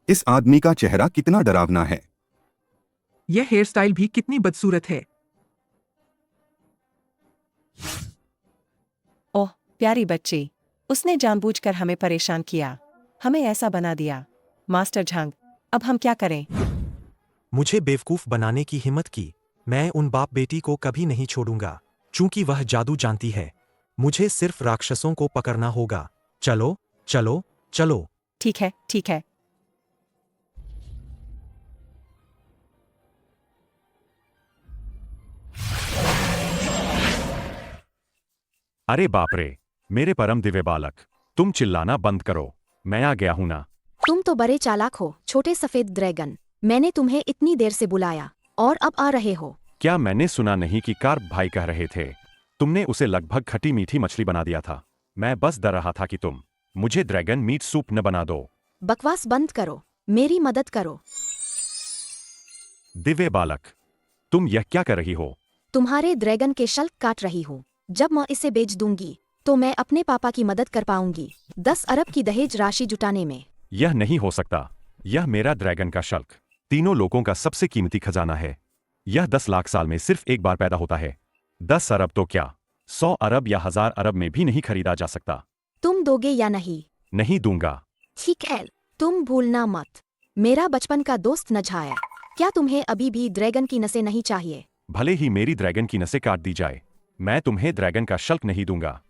इस आदमी का चेहरा कितना डरावना है। यह हेयर स्टाइल भी कितनी बदसूरत है। ओह प्यारी बच्ची, उसने जानबूझकर हमें परेशान किया, हमें ऐसा बना दिया। मास्टर झांग, अब हम क्या करें? मुझे बेवकूफ बनाने की हिम्मत की। मैं उन बाप बेटी को कभी नहीं छोड़ूंगा, चूंकि वह जादू जानती है। मुझे सिर्फ राक्षसों को पकड़ना होगा। चलो चलो चलो। ठीक है, ठीक है। अरे बाप रे, मेरे परम दिव्य बालक, तुम चिल्लाना बंद करो। मैं आ गया हूं ना। तुम तो बड़े चालाक हो, छोटे सफेद ड्रैगन। मैंने तुम्हें इतनी देर से बुलाया और अब आ रहे हो। क्या मैंने सुना नहीं कि कार्प भाई कह रहे थे? तुमने उसे लगभग खटी मीठी मछली बना दिया था। मैं बस डर रहा था कि तुम मुझे ड्रैगन मीट सूप न बना दो। बकवास बंद करो, मेरी मदद करो। दिव्य बालक, तुम यह क्या कर रही हो? तुम्हारे ड्रैगन के शल्क काट रही हूँ। जब मैं इसे बेच दूंगी तो मैं अपने पापा की मदद कर पाऊंगी 10 अरब की दहेज राशि जुटाने में। यह नहीं हो सकता। यह मेरा ड्रैगन का शल्क तीनों लोगों का सबसे कीमती खजाना है। यह 10 लाख साल में सिर्फ एक बार पैदा होता है। 10 अरब तो क्या, 100 अरब या 1000 अरब में भी नहीं खरीदा जा सकता। तुम दोगे या नहीं? नहीं दूंगा। ठीक है, तुम भूलना मत, मेरा बचपन का दोस्त नझाया। क्या तुम्हें अभी भी ड्रैगन की नसें नहीं चाहिए? भले ही मेरी ड्रैगन की नसें काट दी जाए, मैं तुम्हें ड्रैगन का शल्क नहीं दूंगा।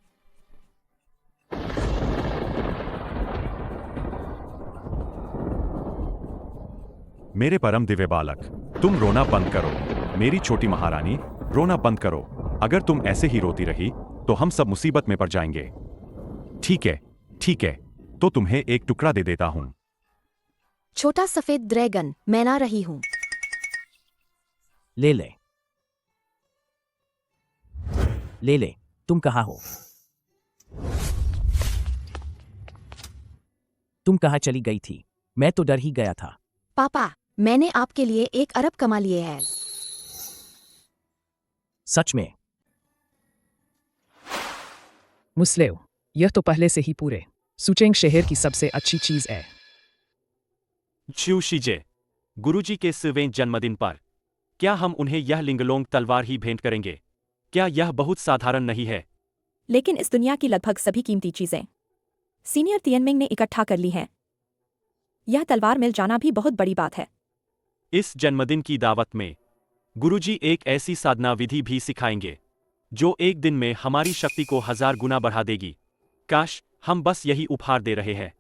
मेरे परम दिव्य बालक, तुम रोना बंद करो। मेरी छोटी महारानी, रोना बंद करो। अगर तुम ऐसे ही रोती रही तो हम सब मुसीबत में पड़ जाएंगे। ठीक है, ठीक है, तो तुम्हें एक टुकड़ा दे देता हूं। छोटा सफेद ड्रैगन, मैं ना रही हूं। ले ले, ले ले। तुम कहाँ हो? तुम कहाँ चली गई थी? मैं तो डर ही गया था। पापा, मैंने आपके लिए 1 अरब कमा लिए हैं। सच में? मुस्लेव, यह तो पहले से ही पूरे सुचेंग शहर की सबसे अच्छी चीज है। च्यू शीजे, गुरुजी के 100वें जन्मदिन पर क्या हम उन्हें यह लिंगलोंग तलवार ही भेंट करेंगे? क्या यह बहुत साधारण नहीं है? लेकिन इस दुनिया की लगभग सभी कीमती चीजें सीनियर तियनमिंग ने इकट्ठा कर ली हैं। यह तलवार मिल जाना भी बहुत बड़ी बात है। इस जन्मदिन की दावत में गुरुजी एक ऐसी साधना विधि भी सिखाएंगे जो एक दिन में हमारी शक्ति को 1000 गुना बढ़ा देगी। काश हम बस यही उपहार दे रहे हैं।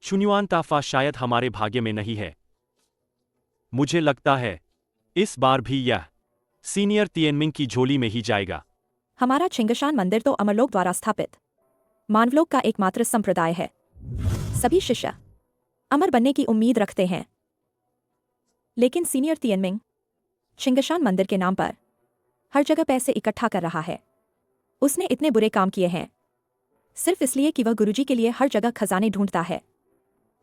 चुन्युआन ताफा शायद हमारे भाग्य में नहीं है। मुझे लगता है इस बार भी यह सीनियर तियनमिंग की झोली में ही जाएगा। हमारा छिंगशान मंदिर तो अमरलोक द्वारा स्थापित मानवलोक का एकमात्र संप्रदाय है। सभी शिष्य अमर बनने की उम्मीद रखते हैं, लेकिन सीनियर तियनमिंग छिंगशान मंदिर के नाम पर हर जगह पैसे इकट्ठा कर रहा है। उसने इतने बुरे काम किए हैं सिर्फ इसलिए कि वह गुरुजी के लिए हर जगह खजाने ढूंढता है।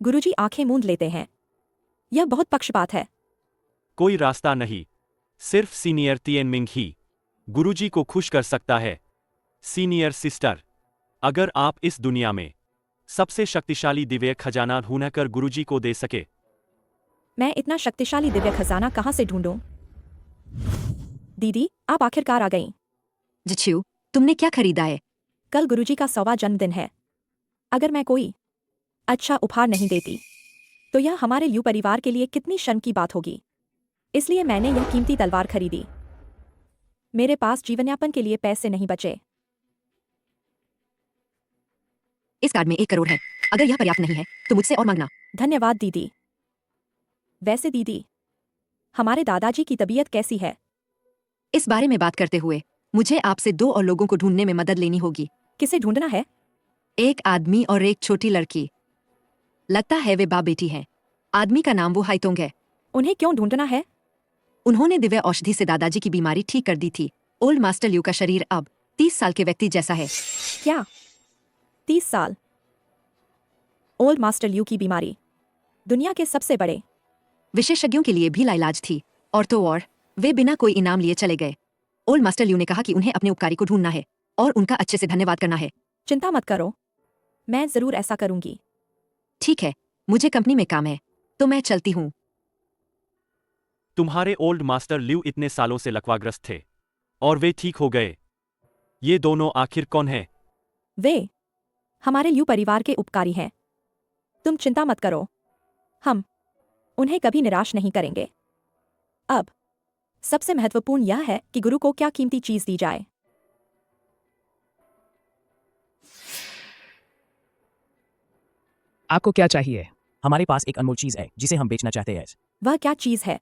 गुरुजी आंखें मूंद लेते हैं। यह बहुत पक्षपात है। कोई रास्ता नहीं, सिर्फ सीनियर तियनमिंग ही गुरुजी को खुश कर सकता है। सीनियर सिस्टर, अगर आप इस दुनिया में सबसे शक्तिशाली दिव्य खजाना ढूंढकर गुरुजी को दे सके। मैं इतना शक्तिशाली दिव्य खजाना कहां से ढूंढूं? दीदी, आप आखिरकार आ गईं। जिछू, तुमने क्या खरीदा है? कल गुरुजी का 100वां जन्मदिन है। अगर मैं कोई अच्छा उपहार नहीं देती तो यह हमारे ल्यू परिवार के लिए कितनी शर्म की बात होगी। इसलिए मैंने यह कीमती तलवार खरीदी। मेरे पास जीवनयापन के लिए पैसे नहीं बचे। इस कार्ड में 1 करोड़ है। अगर यह पर्याप्त नहीं है तो मुझसे और मांगना। धन्यवाद दीदी। वैसे दीदी, हमारे दादाजी की तबीयत कैसी है? इस बारे में बात करते हुए मुझे आपसे 2 और लोगों को ढूंढने में मदद लेनी होगी। किसे ढूंढना है? एक आदमी और एक छोटी लड़की। लगता है वे बाप बेटी हैं। आदमी का नाम वो हाइतोंग है। उन्हें क्यों ढूंढना है? उन्होंने दिव्य औषधि से दादाजी की बीमारी ठीक कर दी थी। ओल्ड मास्टर ल्यू का शरीर अब 30 साल के व्यक्ति जैसा है। क्या 30 साल? ओल्ड मास्टर ल्यू की बीमारी दुनिया के सबसे बड़े विशेषज्ञों के लिए भी लाइलाज थी। और तो और वे बिना कोई इनाम लिए चले गए। ओल्ड मास्टर ल्यू ने कहा कि उन्हें अपने उपकारी को ढूंढना है और उनका अच्छे से धन्यवाद करना है। चिंता मत करो, मैं जरूर ऐसा करूंगी। ठीक है, मुझे कंपनी में काम है, तो मैं चलती हूँ। तुम्हारे ओल्ड मास्टर ल्यू इतने सालों से लकवाग्रस्त थे और वे ठीक हो गए। ये दोनों आखिर कौन हैं? वे हमारे ल्यू परिवार के उपकारी हैं। तुम चिंता मत करो, हम उन्हें कभी निराश नहीं करेंगे। अब सबसे महत्वपूर्ण यह है कि गुरु को क्या कीमती चीज दी जाए। आपको क्या चाहिए? हमारे पास एक अनमोल चीज है जिसे हम बेचना चाहते हैं। वह क्या चीज है?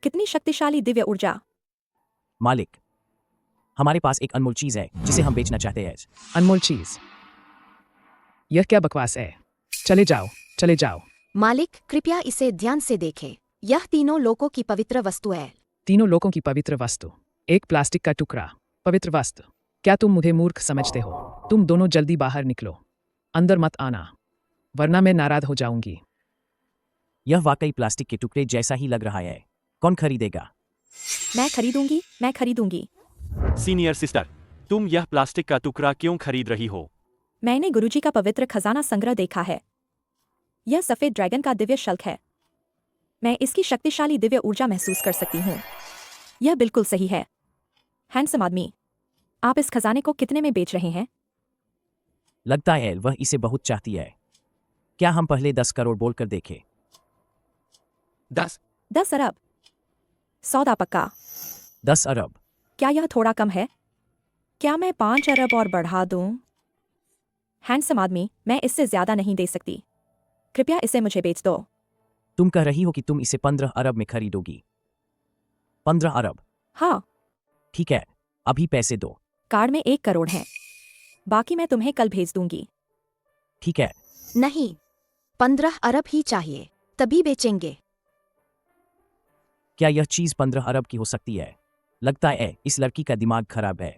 कितनी शक्तिशाली दिव्य ऊर्जा? मालिक, हमारे पास एक अनमोल चीज है जिसे हम बेचना चाहते हैं। अनमोल चीज? यह क्या बकवास है? चले जाओ, चले जाओ। मालिक, कृपया इसे ध्यान से देखें। यह तीनों लोगों की पवित्र वस्तु है। तीनों लोगों की पवित्र वस्तु? एक प्लास्टिक का टुकड़ा पवित्र वस्तु? क्या तुम मुझे मूर्ख समझते हो? तुम दोनों जल्दी बाहर निकलो, अंदर मत आना, वरना मैं नाराज हो जाऊंगी। यह वाकई प्लास्टिक के टुकड़े जैसा ही लग रहा है। कौन खरीदेगा? मैं खरीदूंगी, मैं खरीदूंगी। सीनियर सिस्टर, तुम यह प्लास्टिक का टुकड़ा क्यों खरीद रही हो? मैंने गुरुजी का पवित्र खजाना संग्रह देखा है। यह सफेद ड्रैगन का दिव्य शल्क है। मैं इसकी शक्तिशाली दिव्य ऊर्जा महसूस कर सकती हूँ। यह बिल्कुल सही है। हैंडसम आदमी, आप इस खजाने को कितने में बेच रहे हैं? लगता है वह इसे बहुत चाहती है। क्या हम पहले 10 करोड़ बोलकर देखें? 10 अरब? सौदा पक्का? 10 अरब? क्या यह थोड़ा कम है? क्या मैं 5 अरब और बढ़ा दूं? हैंडसम आदमी, मैं इससे ज्यादा नहीं दे सकती। कृपया इसे मुझे बेच दो। तुम कह रही हो कि तुम इसे 15 अरब में खरीदोगी? 15 अरब? हाँ। ठीक है, अभी पैसे दो। कार्ड में 1 करोड़ है, बाकी मैं तुम्हें कल भेज दूंगी। ठीक है। नहीं, 15 अरब ही चाहिए, तभी बेचेंगे। क्या यह चीज 15 अरब की हो सकती है? लगता है इस लड़की का दिमाग खराब है।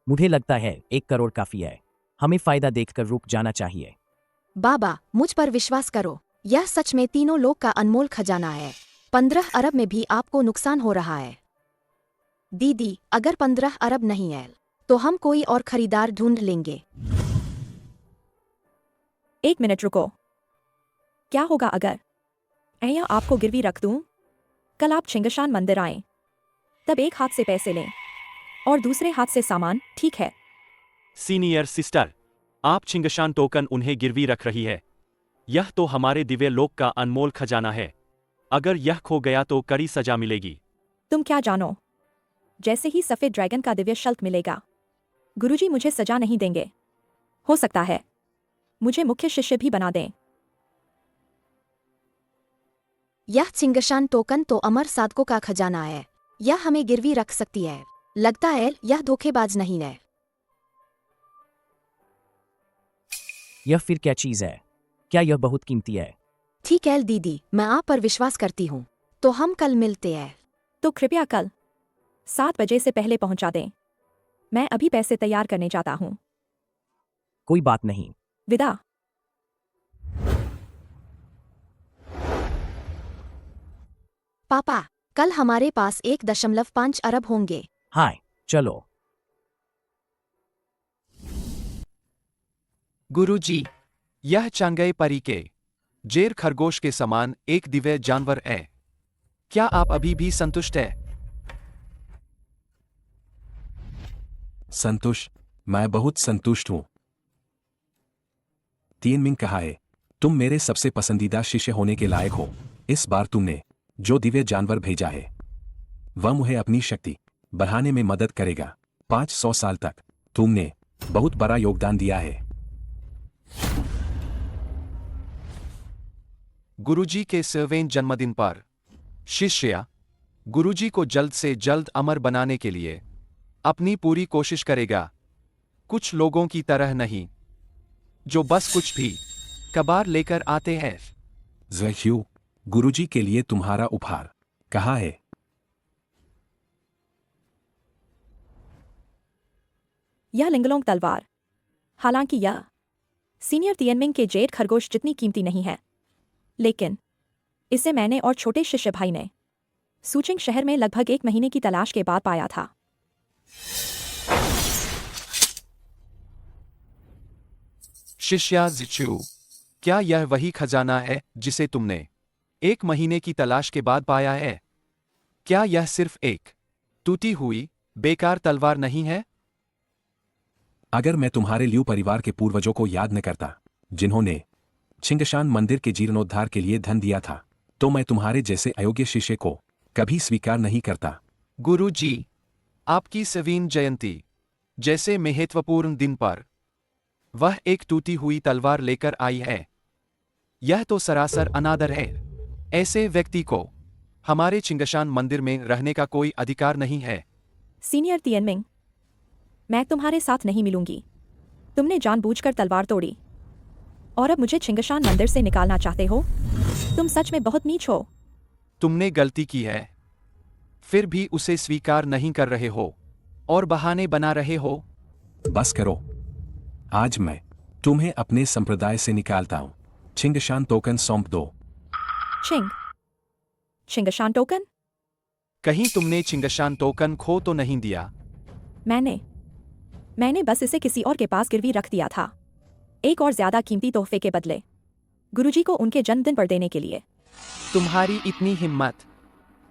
मुझे लगता है 1 करोड़ काफी है। हमें फायदा देखकर रुक जाना चाहिए। बाबा, मुझ पर विश्वास करो, यह सच में तीनों लोग का अनमोल खजाना है। 15 अरब में भी आपको नुकसान हो रहा है। दीदी, अगर 15 अरब नहीं है तो हम कोई और खरीदार ढूंढ लेंगे। 1 मिनट रुको। क्या होगा अगर मैं यह आपको गिरवी रख दूं? कल आप छिंगशान मंदिर आएं, तब एक हाथ से पैसे लें और दूसरे हाथ से सामान, ठीक है? सीनियर सिस्टर, आप छिंगशान टोकन उन्हें गिरवी रख रही है। यह तो हमारे दिव्य लोक का अनमोल खजाना है। अगर यह खो गया तो कड़ी सजा मिलेगी। तुम क्या जानो? जैसे ही सफेद ड्रैगन का दिव्य शल्क मिलेगा, गुरुजी मुझे सजा नहीं देंगे। हो सकता है मुझे मुख्य शिष्य भी बना दें। यह छिंगशान टोकन तो अमर साधकों का खजाना है। यह हमें गिरवी रख सकती है। लगता है यह धोखेबाज नहीं है। यह फिर क्या चीज है? क्या यह बहुत कीमती है? ठीक है दीदी, मैं आप पर विश्वास करती हूँ। तो हम कल मिलते हैं। तो कृपया कल 7 बजे से पहले पहुंचा दें। मैं अभी पैसे तैयार करने जाता हूँ। कोई बात नहीं। विदा। पापा, कल हमारे पास 1.5 अरब होंगे। हाय, चलो। गुरुजी, यह चंगई परी के जेर खरगोश के समान एक दिव्य जानवर है। क्या आप अभी भी संतुष्ट है? संतुष्ट? मैं बहुत संतुष्ट हूं। तिएनमिंग कहा है, तुम मेरे सबसे पसंदीदा शिष्य होने के लायक हो। इस बार तुमने जो दिव्य जानवर भेजा है वह मुझे अपनी शक्ति बढ़ाने में मदद करेगा। 500 साल तक तुमने बहुत बड़ा योगदान दिया है। गुरुजी के 100वें जन्मदिन पर शिष्य गुरुजी को जल्द से जल्द अमर बनाने के लिए अपनी पूरी कोशिश करेगा। कुछ लोगों की तरह नहीं, जो बस कुछ भी कबार लेकर आते हैं। ज़्यू, गुरुजी के लिए तुम्हारा उपहार कहाँ है? यह लिंगलोंग तलवार। हालांकि यह सीनियर तिएनमिंग के जेड खरगोश जितनी कीमती नहीं है, लेकिन इसे मैंने और छोटे शिष्य भाई ने सूचिंग शहर में लगभग 1 महीने की तलाश के बाद पाया था। शिष्या जिचू, क्या यह वही खजाना है जिसे तुमने 1 महीने की तलाश के बाद पाया है? क्या यह सिर्फ एक टूटी हुई बेकार तलवार नहीं है? अगर मैं तुम्हारे लियू परिवार के पूर्वजों को याद न करता, जिन्होंने छिंगशान मंदिर के जीर्णोद्धार के लिए धन दिया था, तो मैं तुम्हारे जैसे अयोग्य शिष्य को कभी स्वीकार नहीं करता। गुरु जी, आपकी सवीन जयंती जैसे महत्वपूर्ण दिन पर वह एक टूटी हुई तलवार लेकर आई है। यह तो सरासर अनादर है। ऐसे व्यक्ति को हमारे छिंगशान मंदिर में रहने का कोई अधिकार नहीं है। सीनियर तियनमिंग, मैं तुम्हारे साथ नहीं मिलूंगी। तुमने जानबूझकर तलवार तोड़ी और अब मुझे छिंगशान मंदिर से निकालना चाहते हो? तुम सच में बहुत नीच हो। तुमने गलती की है, फिर भी उसे स्वीकार नहीं कर रहे हो और बहाने बना रहे हो। बस करो, आज मैं तुम्हें अपने संप्रदाय से निकालता हूं। छिंगशान टोकन सौंप दो। छिंगशान टोकन? कहीं तुमने छिंगशान टोकन खो तो नहीं दिया? मैंने बस इसे किसी और के पास गिरवी रख दिया था, एक और ज्यादा कीमती तोहफे के बदले, गुरुजी को उनके जन्मदिन पर देने के लिए। तुम्हारी इतनी हिम्मत!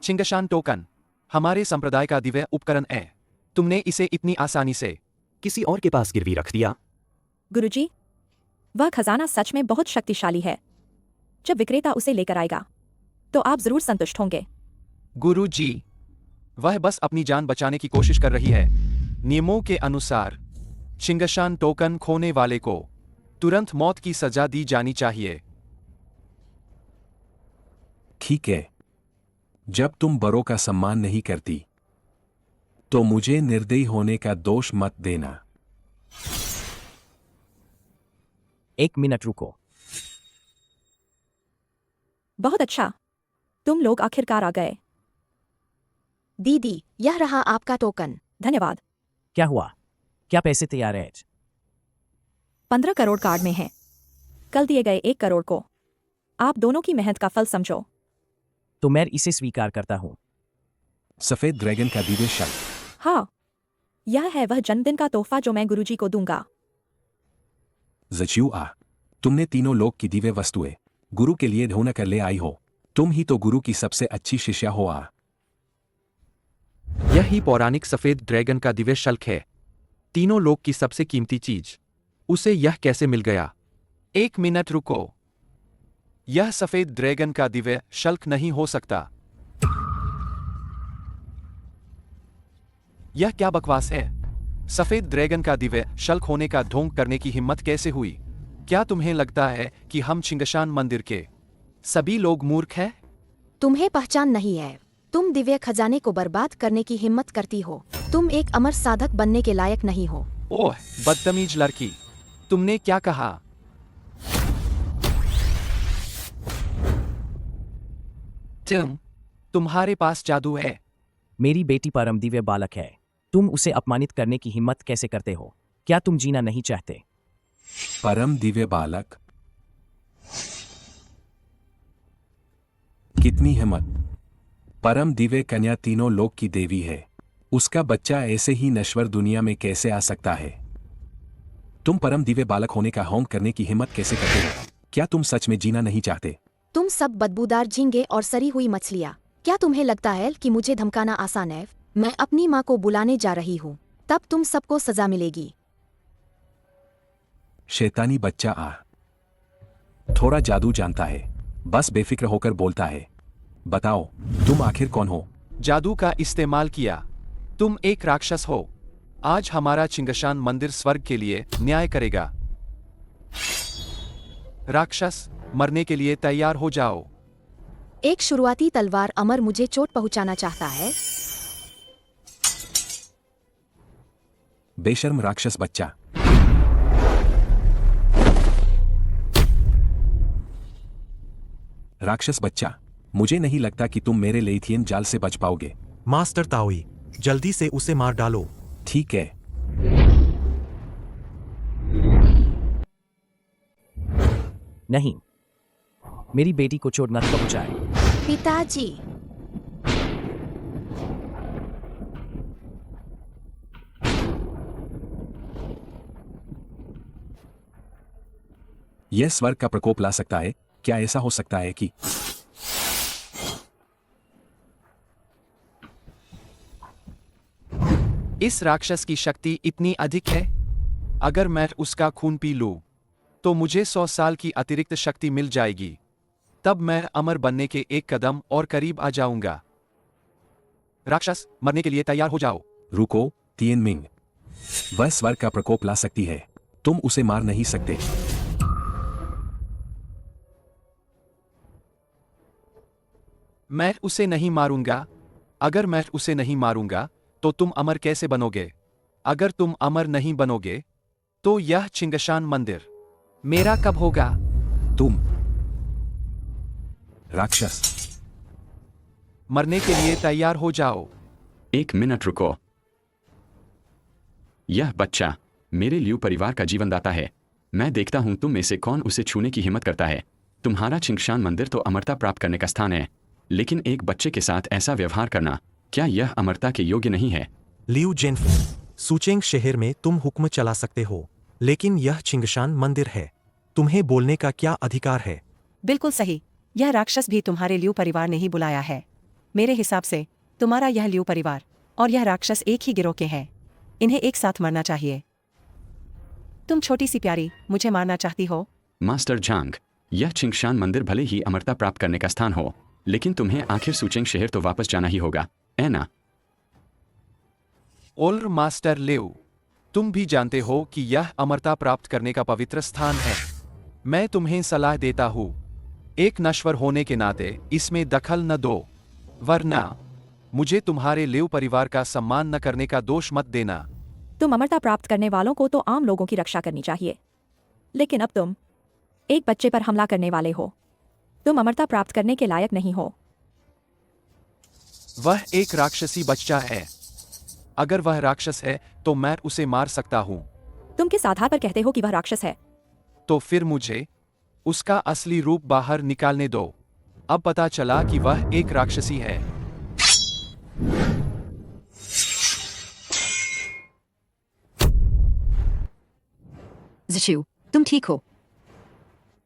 छिंगशान टोकन हमारे संप्रदाय का दिव्य उपकरण है। तुमने इसे इतनी आसानी से किसी और के पास गिरवी रख दिया? गुरुजी, वह खजाना सच में बहुत शक्तिशाली है। जब विक्रेता उसे लेकर आएगा तो आप जरूर संतुष्ट होंगे। गुरु जी, वह बस अपनी जान बचाने की कोशिश कर रही है। नियमों के अनुसार छिंगशान टोकन खोने वाले को तुरंत मौत की सजा दी जानी चाहिए। ठीक है, जब तुम बड़ों का सम्मान नहीं करती तो मुझे निर्दयी होने का दोष मत देना। 1 मिनट रुको। बहुत अच्छा, तुम लोग आखिरकार आ गए। दीदी, यह रहा आपका टोकन। धन्यवाद। क्या हुआ? क्या पैसे तैयार है? 15 करोड़ कार्ड में है। कल दिए गए 1 करोड़ को आप दोनों की मेहनत का फल समझो। तो मैं इसे स्वीकार करता हूं। सफेद ड्रैगन का दिव्य शल। हाँ, यह है वह जन्मदिन का तोहफा जो मैं गुरुजी को दूंगा। जच्यू आ, तुमने तीनों लोक की दिव्य वस्तुएं गुरु के लिए ढोना कर ले आई हो। तुम ही तो गुरु की सबसे अच्छी शिष्या हो। आ, यही पौराणिक सफेद ड्रैगन का दिव्य शल्क है, तीनों लोक की सबसे कीमती चीज। उसे यह कैसे मिल गया? 1 मिनट रुको, यह सफेद ड्रैगन का दिव्य शल्क नहीं हो सकता। यह क्या बकवास है? सफेद ड्रैगन का दिव्य शल्क होने का ढोंग करने की हिम्मत कैसे हुई? क्या तुम्हें लगता है कि हम छिंगशान मंदिर के सभी लोग मूर्ख हैं? तुम्हें पहचान नहीं है। तुम दिव्य खजाने को बर्बाद करने की हिम्मत करती हो। तुम एक अमर साधक बनने के लायक नहीं हो। ओह, बदतमीज लड़की, तुमने क्या कहा? तुम्हारे पास जादू है। मेरी बेटी परम दिव्य बालक है। तुम उसे अपमानित करने की हिम्मत कैसे करते हो? क्या तुम जीना नहीं चाहते? परम दिव्य बालक? कितनी हिम्मत! परम दिव्य कन्या तीनों लोक की देवी है। उसका बच्चा ऐसे ही नश्वर दुनिया में कैसे आ सकता है? तुम परम दिव्य बालक होने का होंग करने की हिम्मत कैसे करते हो? क्या तुम सच में जीना नहीं चाहते? तुम सब बदबूदार झींगे और सड़ी हुई मछलियाँ। क्या तुम्हें लगता है कि मुझे धमकाना आसान है? मैं अपनी माँ को बुलाने जा रही हूँ, तब तुम सबको सजा मिलेगी। शैतानी बच्चा आ, थोड़ा जादू जानता है, बस बेफिक्र होकर बोलता है। बताओ, तुम आखिर कौन हो? जादू का इस्तेमाल किया। तुम एक राक्षस हो। आज हमारा छिंगशान मंदिर स्वर्ग के लिए न्याय करेगा। राक्षस, मरने के लिए तैयार हो जाओ। एक शुरुआती तलवार अमर मुझे चोट पहुंचाना चाहता है। बेशर्म राक्षस बच्चा। राक्षस बच्चा, मुझे नहीं लगता कि तुम मेरे लेथियन जाल से बच पाओगे। मास्टर ताओई, जल्दी से उसे मार डालो। ठीक है। नहीं, मेरी बेटी को चोट न पहुंचाए। पिताजी। यह स्वर्ग का प्रकोप ला सकता है। क्या ऐसा हो सकता है कि इस राक्षस की शक्ति इतनी अधिक है? अगर मैं उसका खून पी लूं, तो मुझे 100 साल की अतिरिक्त शक्ति मिल जाएगी। तब मैं अमर बनने के एक कदम और करीब आ जाऊंगा। राक्षस, मरने के लिए तैयार हो जाओ। रुको, तिएनमिंग। वह स्वर्ग का प्रकोप ला सकती है। तुम उसे मार नहीं सकते। मैं उसे नहीं मारूंगा। अगर मैं उसे नहीं मारूंगा, तो तुम अमर कैसे बनोगे? अगर तुम अमर नहीं बनोगे, तो यह चिंगशान मंदिर मेरा कब होगा? तुम राक्षस, मरने के लिए तैयार हो जाओ। 1 मिनट रुको। यह बच्चा मेरे लियू परिवार का जीवनदाता है। मैं देखता हूं तुम में से कौन उसे छूने की हिम्मत करता है। तुम्हारा चिंगशान मंदिर तो अमरता प्राप्त करने का स्थान है, लेकिन एक बच्चे के साथ ऐसा व्यवहार करना, क्या यह अमरता के योग्य नहीं है? लियू जेनफू, सुचेंग शहर में तुम हुक्म चला सकते हो, लेकिन यह चिंगशान मंदिर है। तुम्हें बोलने का क्या अधिकार है? बिल्कुल सही। यह राक्षस भी तुम्हारे लियू परिवार ने ही बुलाया है। मेरे हिसाब से तुम्हारा यह लियू परिवार और यह राक्षस एक ही गिरोह के हैं। इन्हें एक साथ मरना चाहिए। तुम छोटी सी प्यारी मुझे मारना चाहती हो? मास्टर झांग, यह चिंगशान मंदिर भले ही अमरता प्राप्त करने का स्थान हो, लेकिन तुम्हें आखिर सुचेंग शहर तो वापस जाना ही होगा, है ना? ओल्र मास्टर लेव, तुम भी जानते हो कि यह अमरता प्राप्त करने का पवित्र स्थान है। मैं तुम्हें सलाह देता हूं, एक नश्वर होने के नाते इसमें दखल न दो, वरना मुझे तुम्हारे लेव परिवार का सम्मान न करने का दोष मत देना। तुम अमरता प्राप्त करने वालों को तो आम लोगों की रक्षा करनी चाहिए, लेकिन अब तुम एक बच्चे पर हमला करने वाले हो। तुम अमरता प्राप्त करने के लायक नहीं हो। वह एक राक्षसी बच्चा है। अगर वह राक्षस है तो मैं उसे मार सकता हूं। तुम किस आधार पर कहते हो कि वह राक्षस है? तो फिर मुझे उसका असली रूप बाहर निकालने दो। अब पता चला कि वह एक राक्षसी है। जिशु, तुम ठीक हो?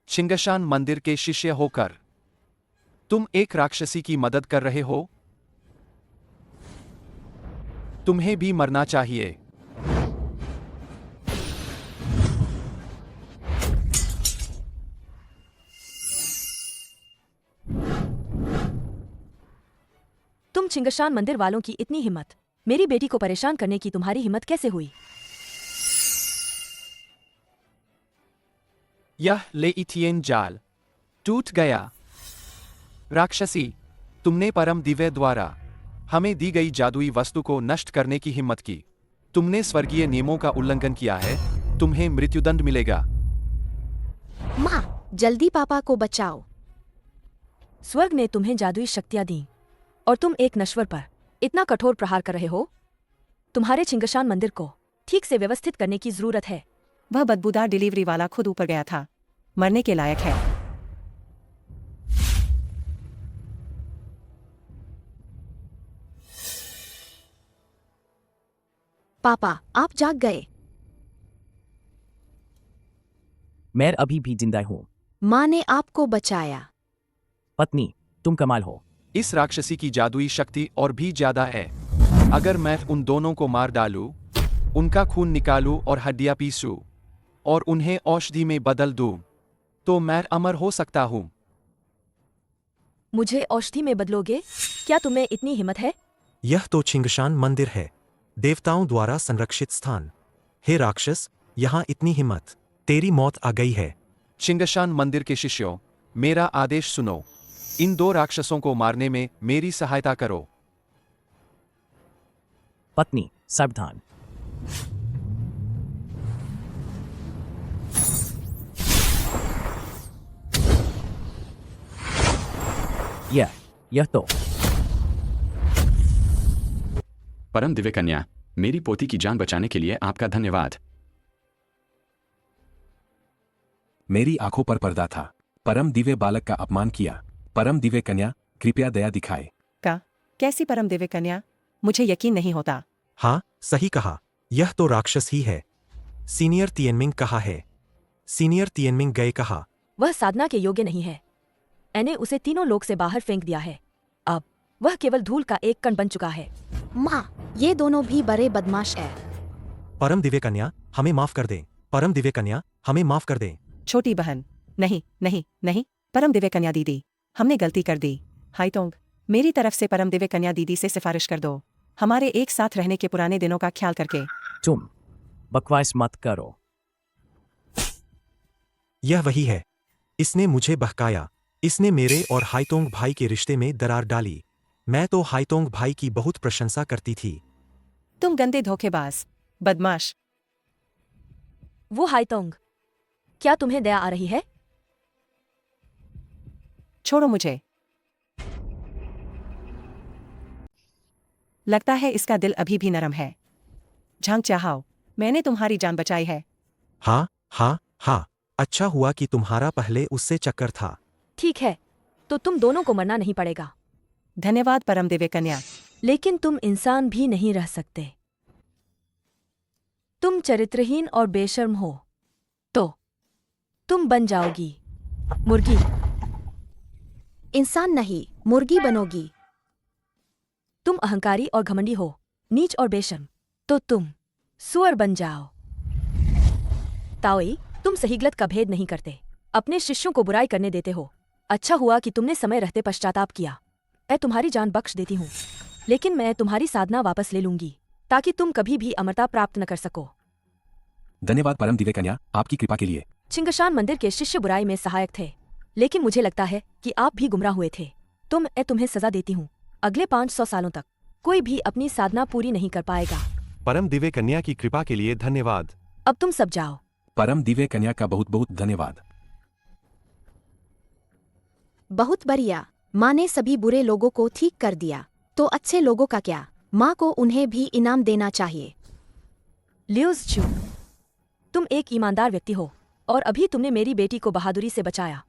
चिंगशान मंदिर के शिष्य होकर तुम एक राक्षसी की मदद कर रहे हो? तुम्हें भी मरना चाहिए। तुम चिंगशान मंदिर वालों की इतनी हिम्मत, मेरी बेटी को परेशान करने की तुम्हारी हिम्मत कैसे हुई? यह लेइथियन जाल टूट गया। राक्षसी, तुमने परम दिव्य द्वारा हमें दी गई जादुई वस्तु को नष्ट करने की हिम्मत की। तुमने स्वर्गीय नियमों का उल्लंघन किया है। तुम्हें मृत्युदंड मिलेगा। माँ, जल्दी पापा को बचाओ। स्वर्ग ने तुम्हें जादुई शक्तियां दी और तुम एक नश्वर पर इतना कठोर प्रहार कर रहे हो। तुम्हारे चिंगशान मंदिर को ठीक से व्यवस्थित करने की जरूरत है। वह बदबूदार डिलीवरी वाला खुद ऊपर गया था। मरने के लायक है। पापा, आप जाग गए। मैं अभी भी जिंदा हूँ। माँ ने आपको बचाया। पत्नी, तुम कमाल हो। इस राक्षसी की जादुई शक्ति और भी ज्यादा है। अगर मैं उन दोनों को मार डालूं, उनका खून निकालूं और हड्डियां पीसूं और उन्हें औषधि में बदल दूं, तो मैं अमर हो सकता हूं। मुझे औषधि में बदलोगे? क्या तुम्हें इतनी हिम्मत है? यह तो चिंगशान मंदिर है, देवताओं द्वारा संरक्षित स्थान। हे राक्षस, यहाँ इतनी हिम्मत, तेरी मौत आ गई है। चिंगशान मंदिर के शिष्यों, मेरा आदेश सुनो। इन 2 राक्षसों को मारने में मेरी सहायता करो। पत्नी, सावधान। यह तो परम दिव्य कन्या, मेरी पोती की जान बचाने के लिए आपका धन्यवाद। मेरी आंखों पर पर्दा था। परम दिव्य बालक का अपमान किया। परम दिव्य कन्या, कृपया दया दिखाए। कैसी परम दिव्य कन्या, मुझे यकीन नहीं होता। हाँ, सही कहा, यह तो राक्षस ही है। सीनियर तिएनमिंग कहा है। सीनियर तिएनमिंग गए कहा। वह साधना के योग्य नहीं है। मैंने उसे तीनों लोक से बाहर फेंक दिया है। अब वह केवल धूल का एक कण बन चुका है। माँ, ये दोनों भी बड़े बदमाश है। परम दिव्य कन्या, हमें माफ कर दें। परम दिव्य कन्या, हमें माफ कर दें। छोटी बहन, नहीं नहीं नहीं, परम दिव्य कन्या दीदी, हमने गलती कर दी। हाइतोंग, मेरी तरफ से परम दिव्य कन्या दीदी से सिफारिश कर दो, हमारे एक साथ रहने के पुराने दिनों का ख्याल करके। तुम बकवास मत करो। यह वही है। इसने मुझे बहकाया। इसने मेरे और हाइतोंग भाई के रिश्ते में दरार डाली। मैं तो हाइतोंग भाई की बहुत प्रशंसा करती थी। तुम गंदे धोखेबाज, बदमाश। वो हाइतोंग, क्या तुम्हें दया आ रही है? छोड़ो मुझे। लगता है इसका दिल अभी भी नरम है। झांग चाहाओ, मैंने तुम्हारी जान बचाई है। हाँ हाँ हाँ, अच्छा हुआ कि तुम्हारा पहले उससे चक्कर था। ठीक है, तो तुम दोनों को मरना नहीं पड़ेगा। धन्यवाद परम दिव्य कन्या। लेकिन तुम इंसान भी नहीं रह सकते। तुम चरित्रहीन और बेशर्म हो, तो तुम बन जाओगी मुर्गी। इंसान नहीं, मुर्गी बनोगी। तुम अहंकारी और घमंडी हो, नीच और बेशर्म, तो तुम सुअर बन जाओ। ताओई, तुम सही गलत का भेद नहीं करते, अपने शिष्यों को बुराई करने देते हो। अच्छा हुआ कि तुमने समय रहते पश्चाताप किया। मैं तुम्हारी जान बख्श देती हूँ, लेकिन मैं तुम्हारी साधना वापस ले लूंगी, ताकि तुम कभी भी अमरता प्राप्त न कर सको। धन्यवाद परम दिव्य कन्या, आपकी कृपा के लिए। छिंगशान मंदिर के शिष्य बुराई में सहायक थे, लेकिन मुझे लगता है कि आप भी गुमराह हुए थे। तो मैं तुम्हें सजा देती हूँ। अगले 500 सालों तक कोई भी अपनी साधना पूरी नहीं कर पाएगा। परम दिव्य कन्या की कृपा के लिए धन्यवाद। अब तुम सब जाओ। परम दिव्य कन्या का बहुत बहुत धन्यवाद। बहुत बढ़िया, माँ ने सभी बुरे लोगों को ठीक कर दिया, तो अच्छे लोगों का क्या? माँ को उन्हें भी इनाम देना चाहिए। ल्यूज चू, तुम एक ईमानदार व्यक्ति हो और अभी तुमने मेरी बेटी को बहादुरी से बचाया।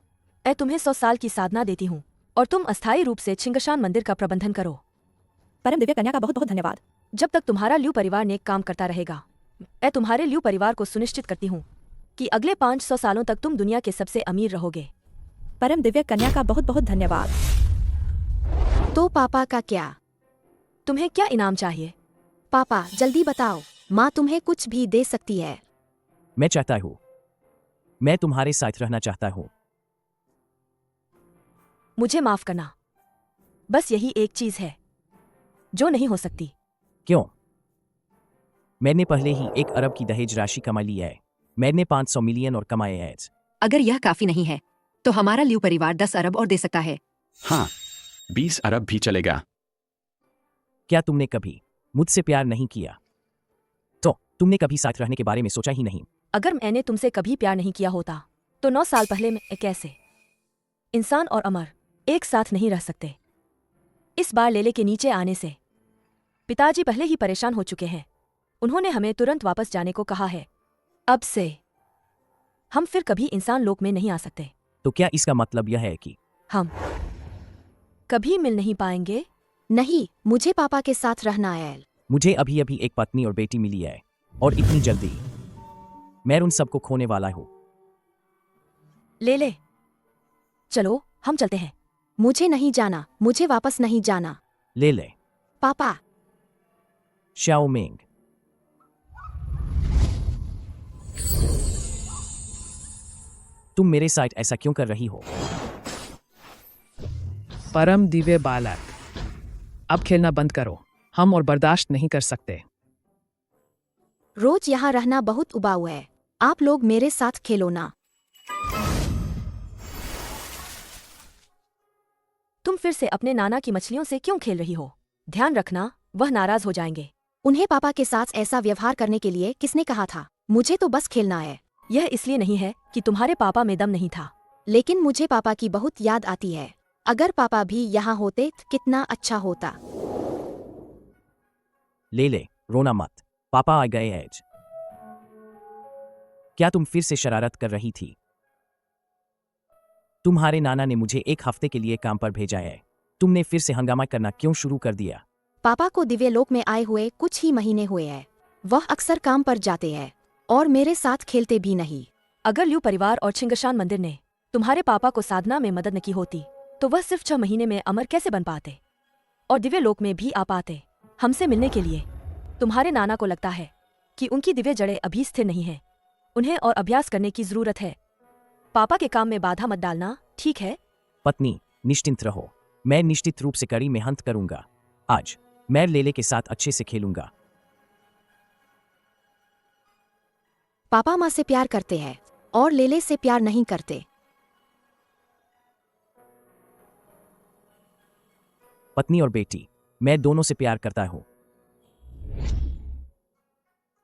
मैं तुम्हें 100 साल की साधना देती हूँ और तुम अस्थायी रूप से छिंगशान मंदिर का प्रबंधन करो। परम दिव्य कन्या का बहुत बहुत धन्यवाद। जब तक तुम्हारा ल्यू परिवार नेक काम करता रहेगा, मैं तुम्हारे ल्यू परिवार को सुनिश्चित करती हूँ कि अगले 500 सालों तक तुम दुनिया के सबसे अमीर रहोगे। परम दिव्य कन्या का बहुत बहुत धन्यवाद। तो पापा का क्या? तुम्हें क्या इनाम चाहिए? पापा जल्दी बताओ, माँ तुम्हें कुछ भी दे सकती है। मैं चाहता हूँ, मैं तुम्हारे साथ रहना चाहता हूँ। मुझे माफ करना, बस यही एक चीज है जो नहीं हो सकती। क्यों? मैंने पहले ही 1 अरब की दहेज राशि कमा ली है। मैंने 500 मिलियन और कमाए हैं। अगर यह काफी नहीं है तो हमारा ल्यू परिवार 10 अरब और दे सकता है। हाँ, 20 अरब भी चलेगा। क्या तुमने कभी मुझसे प्यार नहीं किया? तो तुमने कभी साथ रहने के बारे में सोचा ही नहीं। अगर मैंने तुमसे कभी प्यार नहीं किया होता तो 9 साल पहले मैं कैसे? इंसान और अमर एक साथ नहीं रह सकते। इस बार लेले के नीचे आने से पिताजी पहले ही परेशान हो चुके हैं। उन्होंने हमें तुरंत वापस जाने को कहा है। अब से हम फिर कभी इंसान लोक में नहीं आ सकते। तो क्या इसका मतलब यह है कि हम कभी मिल नहीं पाएंगे? नहीं, मुझे पापा के साथ रहना है। मुझे अभी अभी एक पत्नी और बेटी मिली है, और इतनी जल्दी मैं उन सबको खोने वाला हूँ। ले चलो हम चलते हैं। मुझे नहीं जाना, मुझे वापस नहीं जाना। ले पापा। शाओमिंग, तुम मेरे साथ ऐसा क्यों कर रही हो? परम दिव्य बालक, अब खेलना बंद करो, हम और बर्दाश्त नहीं कर सकते। रोज यहाँ रहना बहुत उबाऊ है, आप लोग मेरे साथ खेलो ना। तुम फिर से अपने नाना की मछलियों से क्यों खेल रही हो? ध्यान रखना, वह नाराज हो जाएंगे। उन्हें पापा के साथ ऐसा व्यवहार करने के लिए किसने कहा था? मुझे तो बस खेलना है। यह इसलिए नहीं है कि तुम्हारे पापा में दम नहीं था, लेकिन मुझे पापा की बहुत याद आती है। अगर पापा भी यहाँ होते तो कितना अच्छा होता। ले रोना मत, पापा आ गए हैं। क्या तुम फिर से शरारत कर रही थी? तुम्हारे नाना ने मुझे 1 हफ्ते के लिए काम पर भेजा है। तुमने फिर से हंगामा करना क्यों शुरू कर दिया? पापा को दिव्य लोक में आए हुए कुछ ही महीने हुए हैं। वह अक्सर काम पर जाते हैं और मेरे साथ खेलते भी नहीं। अगर ल्यू परिवार और छिंगशान मंदिर ने तुम्हारे पापा को साधना में मदद न की होती तो वह सिर्फ 6 महीने में अमर कैसे बन पाते और दिव्य लोक में भी आ पाते हमसे मिलने के लिए। तुम्हारे नाना को लगता है कि उनकी दिव्य जड़ें अभी स्थिर नहीं हैं। उन्हें और अभ्यास करने की जरूरत है। पापा के काम में बाधा मत डालना, ठीक है? पत्नी, निश्चिंत रहो। मैं निश्चित रूप से कड़ी मेहनत करूंगा। आज मैं लेले के साथ अच्छे से खेलूंगा। पापा माँ से प्यार करते हैं और लेले से प्यार नहीं करते। पत्नी और बेटी, मैं दोनों से प्यार करता हूँ।